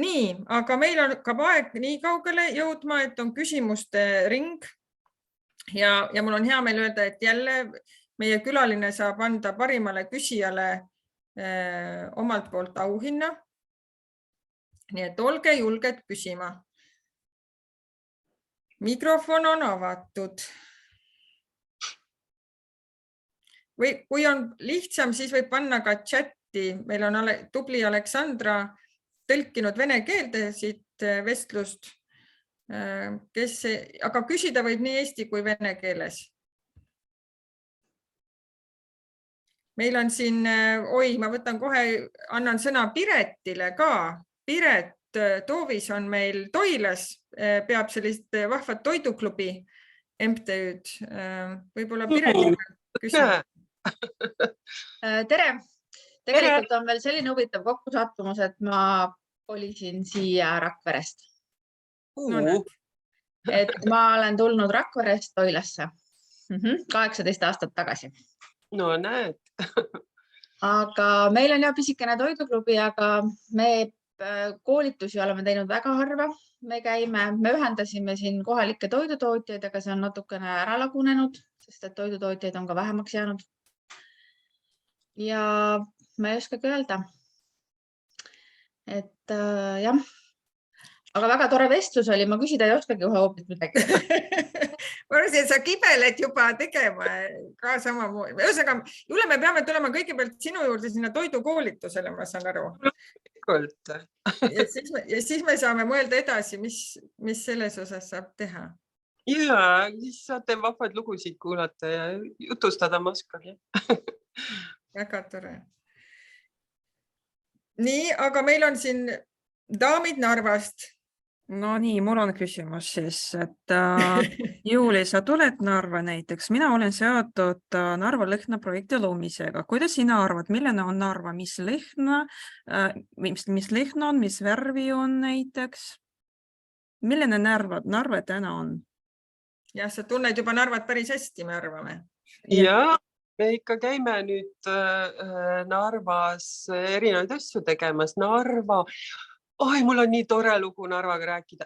A: Nii, aga meil on ka aeg nii kaugele jõudma, et on küsimuste ring. Ja mul on hea meel öelda, et jälle meie külaline saab anda parimale küsijale omalt poolt auhinna. Nii et olge julged küsima. Mikrofon on avatud. Või kui on lihtsam, siis võib panna ka chatti. Meil on tubli Aleksandra tõlkinud vene keelde siit vestlust. Aga küsida võib nii eesti kui vene keeles. Meil on siin, ma võtan kohe, annan sõna Piretile ka. Piret Toovis on meil Toilas, peab sellist vahvat toiduklubi MTÜ-d. Võib-olla Piretile küsida.
C: Tere! Tegelikult on veel selline huvitav kokkusattumus, et ma kolisin siia Rakverest. Et ma olen tulnud Rakverest Toilasse 18 aastat tagasi.
B: No näed.
C: Aga meil on pisikene toiduklubi, aga me koolitusi oleme teinud väga harva. Me ühendasime siin kohalikke toidutootjaid, aga see on natukene ära lagunenud, sest et toidutootjaid on ka vähemaks jäänud. Ja ma ei oskagi öelda. Et jah. Aga väga tore vestlus oli, ma küsida ei oskagi ühe hoopis midagi.
A: Ma arvasin, et sa kibeled juba tegema ka samamoodi. Ühesõnaga, Jule, me peame tulema kõigepealt sinu juurde sinna toidukoolitusele, ma saan aru. Ja siis me saame mõelda edasi, mis selles osas saab teha.
B: Ja, siis saate vahvad lugusid kuulata ja jutustada ma oskagi.
A: Väga tore. Nii, aga meil on siin daamid Narvast.
D: No nii, mul on küsimus siis, et Juuli, sa tuled Narva näiteks. Mina olen seotud Narva lõhna projekti loomisega. Kuidas sina arvad, milline on Narva, mis lõhna on, mis värvi on näiteks? Milline Narva täna on?
A: Ja sa tunned juba Narvat päris hästi, me arvame.
B: Ja, me ikka käime nüüd Narvas erinevaid asju tegemas. Narva... mul on nii tore lugu Narvaga rääkida.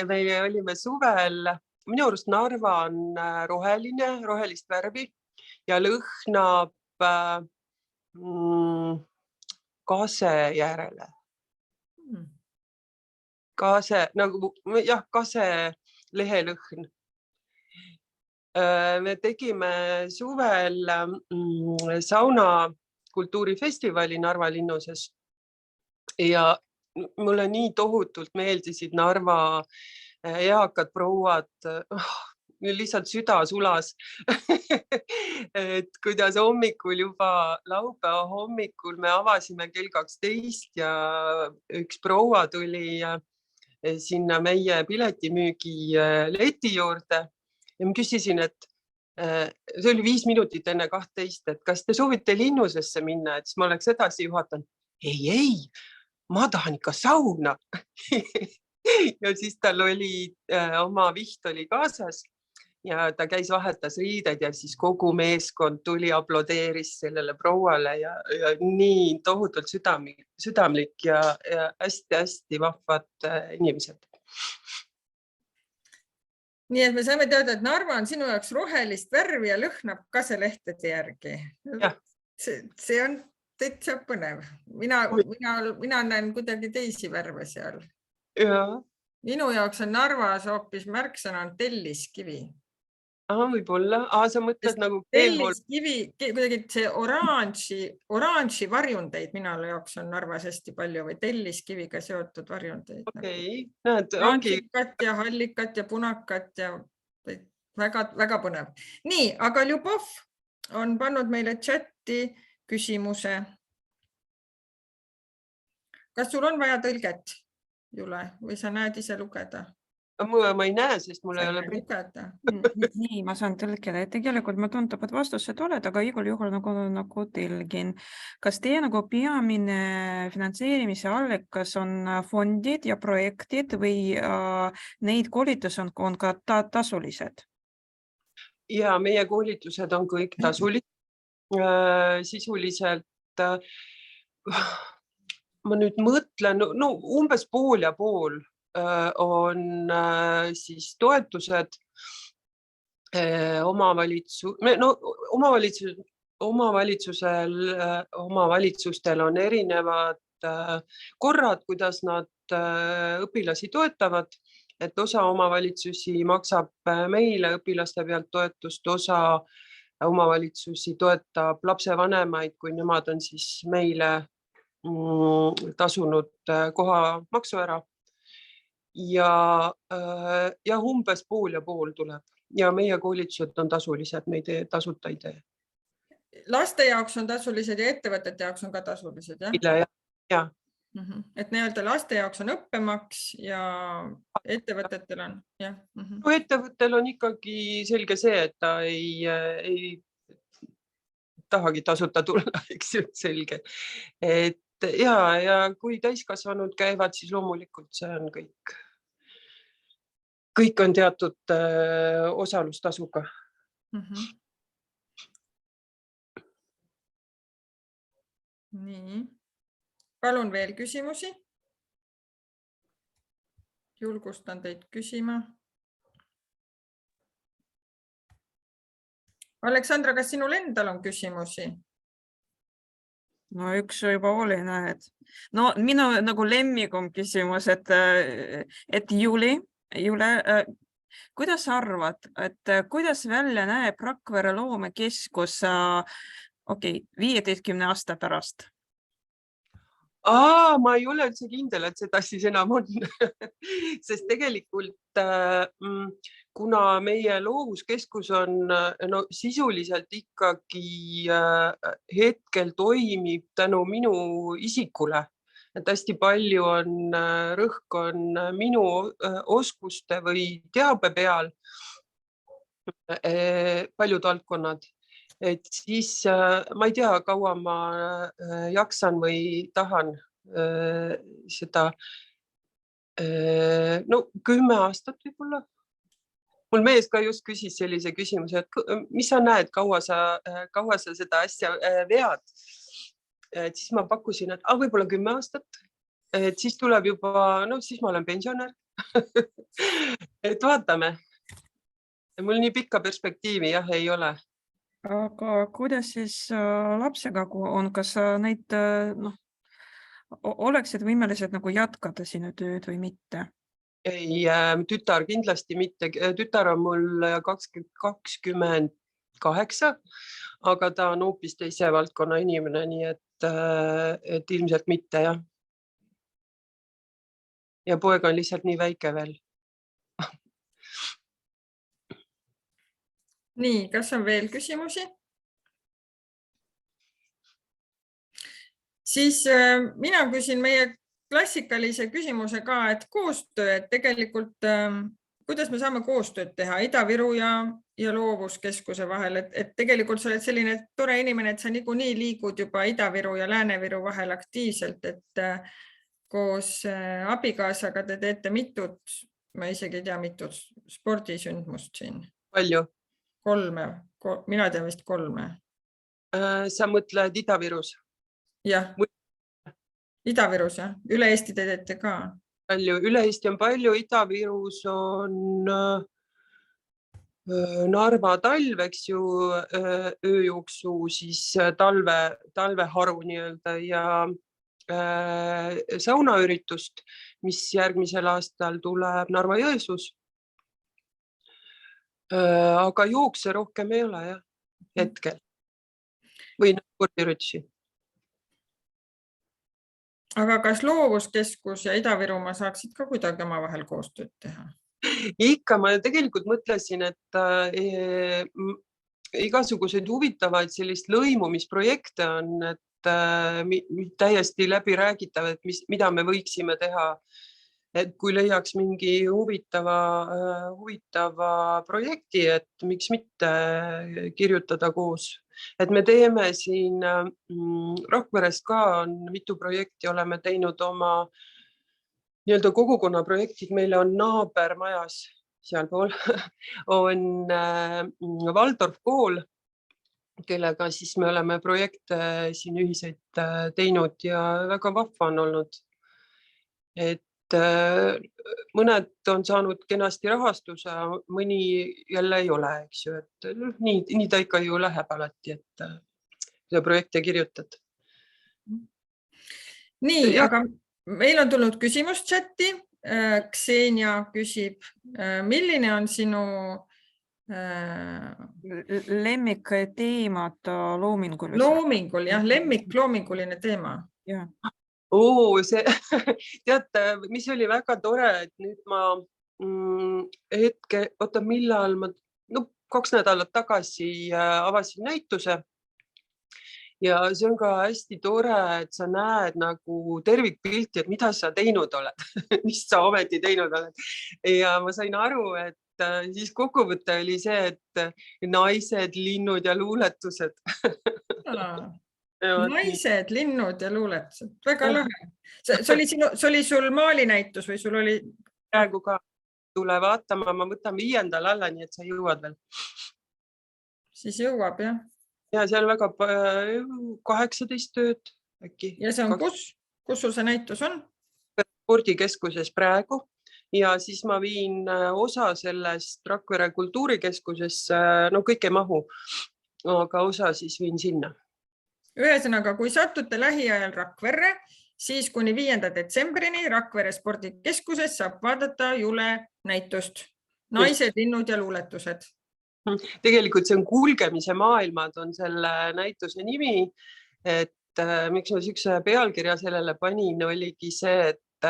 B: Me olime suvel, minu arust Narva on rohelist värvi ja lõhnab kase järele. Kase lehelõhn. Me tegime suvel sauna kultuurifestivali Narva linnuses. Ja mulle nii tohutult meeldisid Narva eakad prouad, lihtsalt süda sulas, et kuidas hommikul juba laupäeva hommikul me avasime kell 12 ja üks proua tuli sinna meie piletimüügi leti juurde ja ma küsisin, et see oli 5 minutit enne 12, et kas te soovite linnusesse minna, et siis ma oleks edasi juhatan. Ei, ma tahan ikka sauna. Ja siis tal oli, oma viht oli kaasas ja ta käis, vahetas riided ja siis kogu meeskond tuli, aplodeeris sellele prouale ja nii tohutult südamlik ja hästi-hästi vahvad inimesed.
A: Nii et me saame teada, et Narva on sinu jaoks rohelist värvi ja lõhnab kaselehtede järgi.
B: Jah.
A: See on täitsa põnev. Mina näen kuidagi teisi värve seal.
B: Ja.
A: Minu jaoks on Narvas hoopis märksõna on telliskivi.
B: Võib-olla. Sa mõtled nagu
A: telliskivi, kuidagi see oranži varjundeid minu jaoks on Narvas hästi palju või telliskiviga seotud varjundeid.
B: Okei, näed,
A: oranžikat ja hallikat ja punakat ja väga põnev. Nii, aga Ljubov on pannud meile chatti küsimuse. Kas sul on vaja tõlget, Jule, või sa näed ise lugeda?
B: Ma ei näe, sest mul ei ole
A: lugeda.
D: Nii, ma saan tõlkida. Tegelikult ma tundub, et vastused oled, aga igal juhul nagu tõlgin. Kas teie nagu peamine finantseerimise allikas on fondid ja projektid või neid koolitus on ka tasulised?
B: Ja meie koolitused on kõik tasulised. Sisuliselt ma nüüd mõtlen, umbes pool ja pool on siis toetused omavalitsustel on erinevad korrad, kuidas nad õpilasi toetavad, et osa omavalitsusi maksab meile õpilaste pealt toetust, osa omavalitsusi toetab lapsevanemaid, kui nemad on siis meile tasunud kohamaksu ära. Ja umbes pool ja pool tuleb ja meie koolitused on tasulised, me ei tee tasuta ei tee.
A: Laste jaoks on tasulised ja ettevõtete jaoks on ka tasulised, jah?
B: Ja.
A: Et nii-öelda laste jaoks on õppemaks ja ettevõtetel on, jah.
B: Ettevõttel on ikkagi selge see, et ta ei tahagi tasuta tulla, eks ju, selge. Ja kui täiskasvanud käivad, siis loomulikult see on kõik on teatud osalustasuga.
A: Nii. Palun veel küsimusi. Julgustan teid küsima. Aleksandra, kas sinul endal on küsimusi?
D: No üks juba oli, näed. No minu nagu lemmikum küsimus, et Jule, kuidas arvad, et kuidas välja näeb Rakvere loomekeskus 15 aasta pärast?
B: Ma ei ole üldse kindel, et seda siis enam on, sest tegelikult kuna meie loovuskeskus on sisuliselt ikkagi hetkel toimib tänu minu isikule, et hästi palju on rõhk on minu oskuste või teabe peal, paljud valdkonnad. Et siis ma ei tea, kaua ma jaksan või tahan seda 10 aastat võib-olla. Mul mees ka just küsis sellise küsimuse, et mis sa näed, kaua sa seda asja vead. Et siis ma pakkusin, et võib-olla 10 aastat. Et siis tuleb juba, siis ma olen pensionär. Et vaatame. Mul nii pikka perspektiivi jah ei ole.
D: Aga kuidas siis lapsega on, kas neid oleksid võimelised nagu jätkata sinu tööd või mitte?
B: Ei, tütar kindlasti mitte. Tütar on mul 28, aga ta on hoopis teise valdkonna inimene, nii et ilmselt mitte, jah. Ja poeg on lihtsalt nii väike veel.
A: Nii, kas on veel küsimusi? Siis mina küsin meie klassikalise küsimuse ka, et koostöö, et tegelikult kuidas me saame koostööd teha Ida-Viru ja Loovuskeskuse vahel, et tegelikult sa oled selline tore inimene, et sa niikuinii liigud juba Ida-Viru ja Lääne-Viru vahel aktiivselt, et koos abikaasaga te teete mitut, ma isegi ei tea, mitut spordisündmust siin.
B: palju?
A: 3, mina tean vist 3.
B: Sa mõtled Ida-Virus?
A: Jah, Ida-Virus, jah. Üle Eesti te teete ka.
B: Palju, üle Eesti on palju, Ida-Virus on Narva talv, eks ju, ööjooksu siis talveharu nii-öelda ja saunaüritust, mis järgmisel aastal tuleb Narva-Jõesuus. Aga jookse rohkem ei ole jah, hetkel. Või spordiüritusi.
A: Aga kas Loovuskeskus ja Ida-Virumaa saaksid ka kuidagi omavahel koostööd teha?
B: Ikka ma tegelikult mõtlesin, et igasuguseid huvitavaid sellist lõimumisprojekte on, et täiesti läbi räägitav, et mida me võiksime teha. Et kui leiaks mingi huvitava projekti, et miks mitte kirjutada koos. Et me teeme siin Rakveres ka on mitu projekti, oleme teinud oma nii-öelda kogukonna projektid, meil on naabermajas sealpool on Valdorf kool, kellega siis me oleme projekte siin ühiseid teinud ja väga vahva on olnud. Et mõned on saanud kenasti rahastuse, mõni jälle ei ole, eks ju, et nii ta ikka ju läheb alati, et seda projekte kirjutad.
A: Nii, aga meil on tulnud küsimus chati. Ksenia küsib, milline on sinu
D: lemmikteemad loomingul?
A: Loomingul, jah, lemmikloominguline teema.
D: Ja.
B: See, teate, mis oli väga tore, et nüüd ma millal ma 2 nädalat tagasi avasin näituse ja see on ka hästi tore, et sa näed nagu tervikpilti, et mida sa teinud oled, mis sa ometi teinud oled. Ja ma sain aru, et siis kokkuvõte oli see, et naised, linnud ja luuletused.
A: Naised, linnud ja luuletused. Väga lahe. See oli sul maalinäitus või sul oli?
B: Praegu ka tule vaatama, ma võtan 5. alla, nii et sa jõuad veel.
A: Siis jõuab, jah.
B: Ja seal väga 18 tööd äkki.
A: Ja see on kus? Kus sul see näitus on?
B: Spordikeskuses praegu. Ja siis ma viin osa sellest Rakvere kultuurikeskusesse, kõik ei mahu, aga osa siis viin sinna.
A: Ühesõnaga, kui satute lähiajal Rakverre, siis kuni 5. detsembrini Rakvere spordikeskuses saab vaadata Jule näitust. Naised, linnud ja luuletused.
B: Tegelikult see on Kulgemise maailmad on selle näituse nimi, et miks ma siukse pealkirja sellele panin, oligi see, et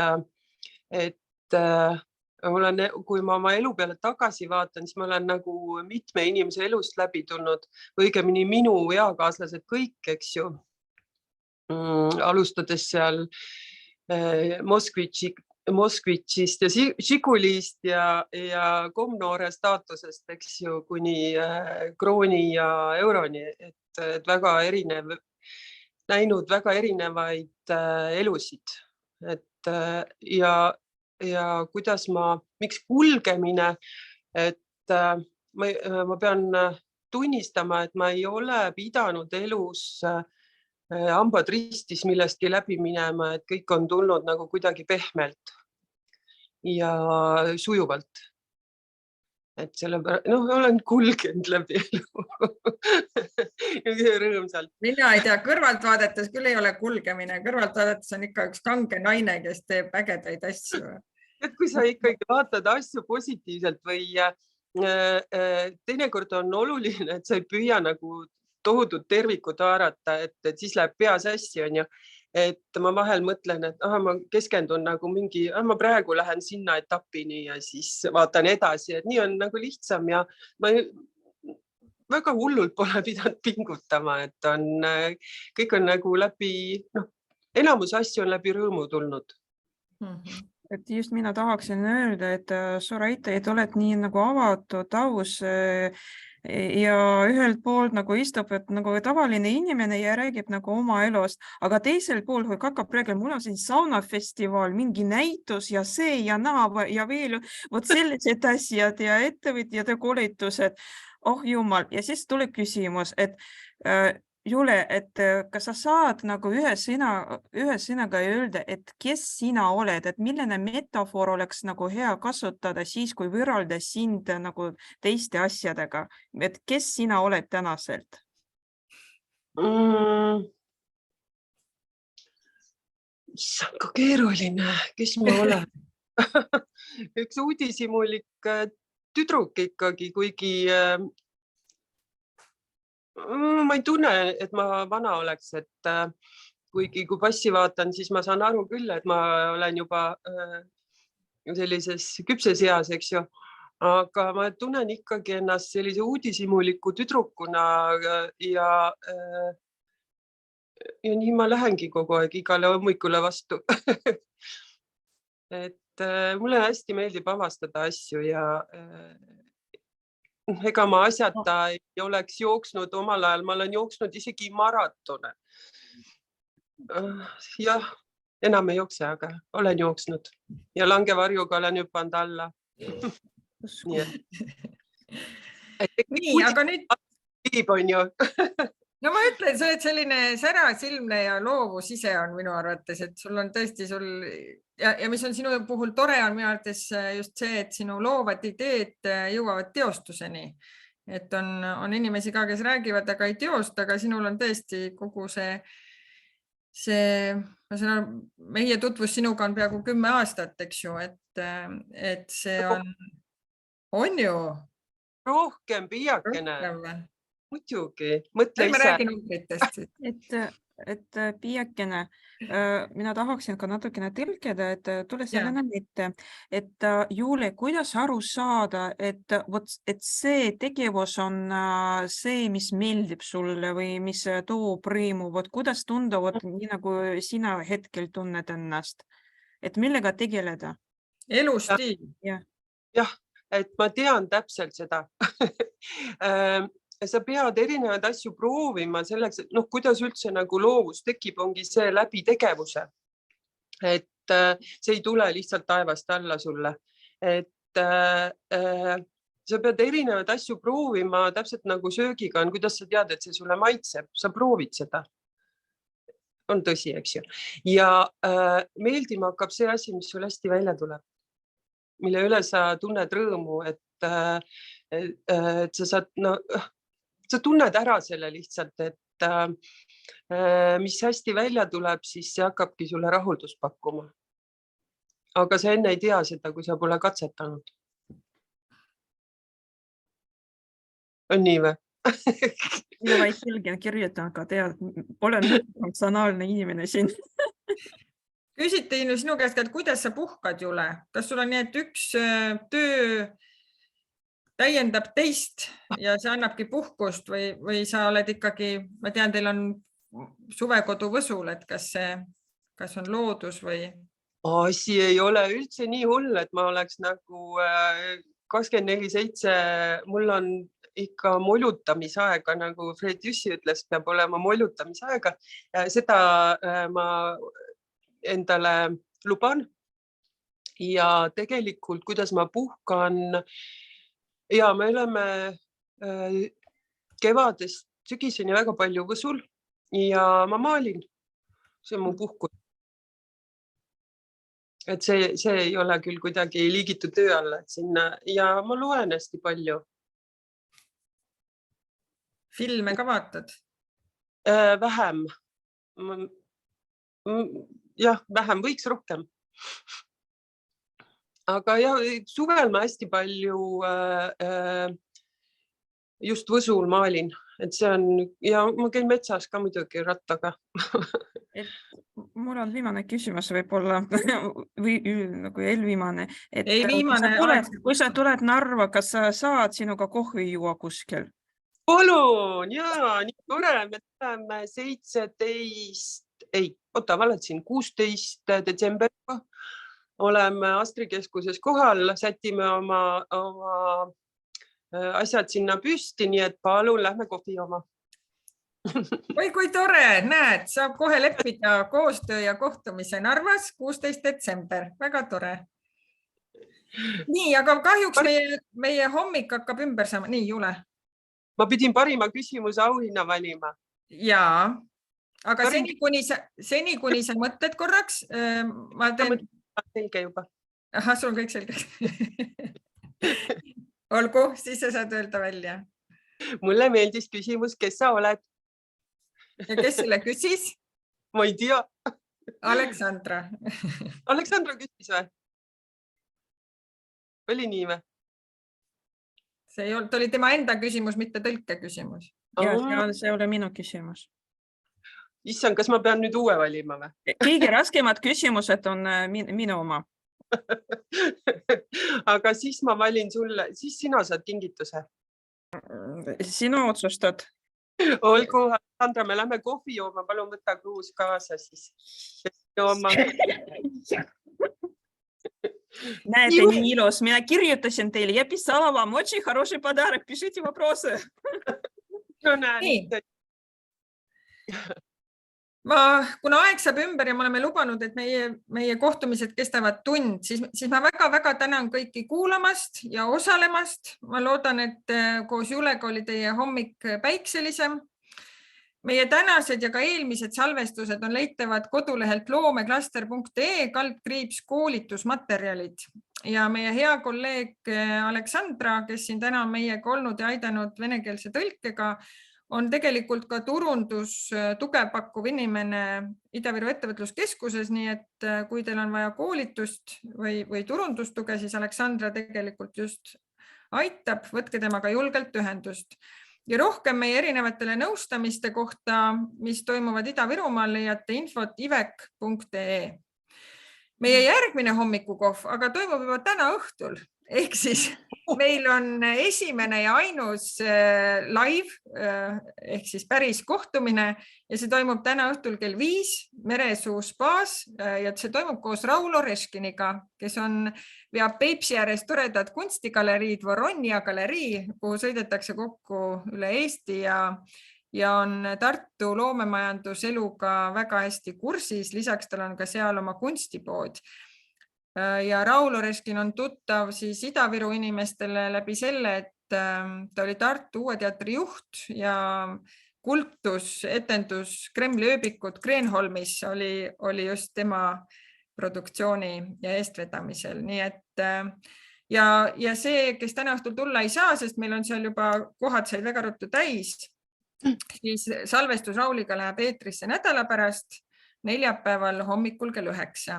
B: kui ma oma elu peale tagasi vaatan, siis ma olen nagu mitme inimese elust läbi tulnud, õigemini minu eakaaslased kõik, eks ju, alustades seal Moskvitšist ja Žigulist ja komnoore staatusest, eks ju, kuni krooni ja euroni, et väga erinev, näinud väga erinevaid elusid, et ja kuidas miks kulgemine, et ma pean tunnistama, et ma ei ole pidanud elus hambad ristis millestki läbi minema, et kõik on tulnud nagu kuidagi pehmelt ja sujuvalt. Et olen kulgenud läbi elu. Rõõmsalt.
A: Mina ei tea, kõrvalt vaadates küll ei ole kulgemine. Kõrvalt vaadates on ikka üks kange naine, kes teeb ägedaid asju.
B: Et kui sa ikkagi vaatad asju positiivselt või teinekord on oluline, et sa ei püüa nagu tohutut tervikut haarata, et siis läheb pea sassi, on ju. Et ma vahel mõtlen, et ma keskendun nagu ma praegu lähen sinna etapini ja siis vaatan edasi, et nii on nagu lihtsam ja ma väga hullult pole pidanud pingutama, et kõik on nagu enamus asju on läbi rõõmu tulnud.
D: Et just mina tahaksin öelda, et suur aitäh, et oled nii nagu avatud, aus ja ühelt poolt nagu istub, et nagu tavaline inimene ja räägib nagu oma elust, aga teisel pool, kui hakkab rääkima, mul on siin saunafestival, mingi näitus ja see ja naa ja veel vot sellised asjad ja ettevõtjad ja koolitused. Oh jumal, ja siis tuleb küsimus, et Jule, et kas sa saad nagu ühe sõnaga öelda, et kes sina oled, et milline metafoor oleks nagu hea kasutada siis, kui võrrelda sind nagu teiste asjadega, et kes sina oled tänaselt?
B: See on ka keeruline, kes ma olen. Üks uudishimulik tüdruk ikkagi, kuigi ma ei tunne, et ma vana oleks, et kuigi kui passi vaatan, siis ma saan aru küll, et ma olen juba sellises küpses eas, eks ju. Aga ma tunnen ikkagi ennast sellise uudishimuliku tüdrukuna ja nii ma lähengi kogu aeg igale hommikule vastu. Et mulle hästi meeldib avastada asju ja ega ma asjata ei oleks jooksnud omal ajal, ma olen jooksnud isegi maratone. Jah, enam ei jookse, aga olen jooksnud ja langevarjuga olen hüpanud alla.
A: Nii, aga nüüd...
B: on ju.
A: No ma ütlen, sa oled selline särasilmne ja loovus ise on minu arvates, et sul on tõesti ja mis on sinu puhul tore on minu arvates just see, et sinu loovad ideed jõuavad teostuseni. Et on inimesi ka, kes räägivad, aga ei teosta, aga sinul on tõesti kogu see meie tutvus sinuga on peaaegu 10 aastat, eks ju, et see on ju
B: rohkem piiakene. Muidugi, mõtle
A: ise. Ma räägin numbritest.
D: Et piiakene, mina tahaksin ka natukene tõlkida, et tule sellena mitte, et Juule, kuidas aru saada, et see tegevus on see, mis meeldib sulle või mis toob rõõmu, kuidas tunda, nii nagu sina hetkel tunned ennast, et millega tegeleda?
A: Elustiil.
B: Jah, et ma tean täpselt seda. Sa pead erinevaid asju proovima selleks, et kuidas üldse nagu loovus tekib, ongi see läbi tegevuse. Et see ei tule lihtsalt taevast alla sulle. Et sa pead erinevaid asju proovima, täpselt nagu söögiga on, kuidas sa tead, et see sulle maitseb, sa proovid seda. On tõsi, eks ju. Ja meeldima hakkab see asi, mis sul hästi välja tuleb, mille üle sa tunned rõõmu, et sa saad... Sa tunned ära selle lihtsalt, et mis hästi välja tuleb, siis see hakkabki sulle rahuldust pakkuma. Aga sa enne ei tea seda, kui sa pole katsetanud. On nii või?
D: Mina vaid selgen kirjutan, aga tead, olen funktsionaalne inimene siin.
A: Küsiti sinu käest, et kuidas sa puhkad, Jule? Kas sul on nii, et üks töö täiendab teist ja see annabki puhkust või sa oled ikkagi, ma tean, teil on suvekodu Võsul, et kas on loodus või?
B: Asi ei ole üldse nii hull, et ma oleks nagu 24/7, mul on ikka molutamisaega, nagu Fred Jüssi ütles, peab olema molutamisaega. Seda ma endale luban ja tegelikult, kuidas ma puhkan, ja me oleme kevadest sügiseni väga palju Võsul ja ma maalin. See on mu puhkus. Et see ei ole küll kuidagi liigitud töö alla sinna ja ma loen hästi palju.
A: Filme ka vaatad?
B: Vähem. Jah, vähem, võiks rohkem. Aga ja, suvel ma hästi palju just Võsul maalin, et see on, ja ma käin metsas ka muidugi rattaga.
D: Mul on viimane küsimus võib-olla või nagu eelviimane.
A: Ei viimane.
D: Kui sa tuled Narva, kas sa saad sinuga kohvi juua kuskil?
B: Palun, jaa, nii tore, me tuleme 16. detsembriga. Oleme Astri keskuses kohal, sätime oma asjad sinna püsti, nii et palun lähme kohvi jooma.
A: Oi, kui tore, näed, saab kohe leppida koostöö ja kohtumise Narvas 16. detsember. Väga tore. Nii, aga kahjuks meie hommik hakkab ümber saama. Nii, Jule.
B: Ma pidin parima küsimuse auhinna valima.
A: Jaa, aga seni, kuni sa mõtled korraks, ma teen...
B: Selge juba.
A: Aha, sul on kõik selge. Olgu, siis sa saad öelda välja.
B: Mulle meeldis küsimus, kes sa oled?
A: Ja kes selle küsis?
B: Ma ei tea.
A: Aleksandra.
B: Aleksandra küsis või? Oli nii või?
A: See oli tema enda küsimus, mitte tõlke küsimus.
D: Ja, see oli minu küsimus.
B: Issand, kas ma pean nüüd uue valima või?
D: Kõige raskemad küsimused on minu oma.
B: Aga siis ma valin sulle, siis sina saad kingituse.
D: Sina otsustad.
B: Olgu, Sandra, me lähme kohvi jooma, palun võtta kruus kaasa siis. Jooma.
D: Näete, nii ilus. Mina kirjutasin teile ja pisala вам очень хороший подарок. Пишите вопросы.
B: No näed.
A: Kuna aeg saab ümber ja me oleme lubanud, et meie kohtumised kestavad tund, siis ma väga-väga tänan kõiki kuulamast ja osalemast. Ma loodan, et koos Julega oli teie hommik päikselisem. Meie tänased ja ka eelmised salvestused on leitavad kodulehelt loomeklaster.ee koolitusmaterjalid ja meie hea kolleeg Aleksandra, kes siin täna on meiega olnud ja aidanud venekeelse tõlkega, on tegelikult ka turundus tuge pakkuv inimene Ida-Viru ettevõtluskeskuses, nii et kui teil on vaja koolitust või turundustuge, siis Aleksandra tegelikult just aitab, võtke temaga julgelt ühendust. Ja rohkem meie erinevatele nõustamiste kohta, mis toimuvad Ida-Virumaal, leiate infot ivek.ee. Meie järgmine hommikukohv aga toimub juba täna õhtul, ehk siis meil on esimene ja ainus live ehk siis päris kohtumine ja see toimub täna õhtul kell 5 Meresuu spaas ja see toimub koos Raul Oreškiniga, kes veab Peipsi ääres toredad kunstigaleriid Voronja galerii, kuhu sõidetakse kokku üle Eesti ja on Tartu loomemajanduseluga väga hästi kursis. Lisaks tal on ka seal oma kunstipood. Ja Raul Oreškin on tuttav siis Ida-Viru inimestele läbi selle, et ta oli Tartu Uue Teatri juht ja kultusetendus Kremli ööbikud Kreenholmis oli just tema produktsiooni ja eestvedamisel. Nii et ja see, kes täna õhtul tulla ei saa, sest meil on seal juba kohad said väga ruttu täis, siis salvestus Rauliga läheb eetrisse nädala pärast, neljapäeval hommikul kell 9.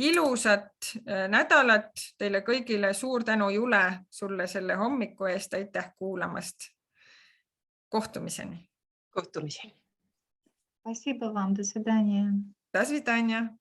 A: Ilusat nädalat teile kõigile, suur tänu Jule sulle selle hommiku eest, aitäh kuulamast. Kohtumiseni.
B: Kohtumiseni.
C: Спасибо вам, до свидания.
A: До свидания.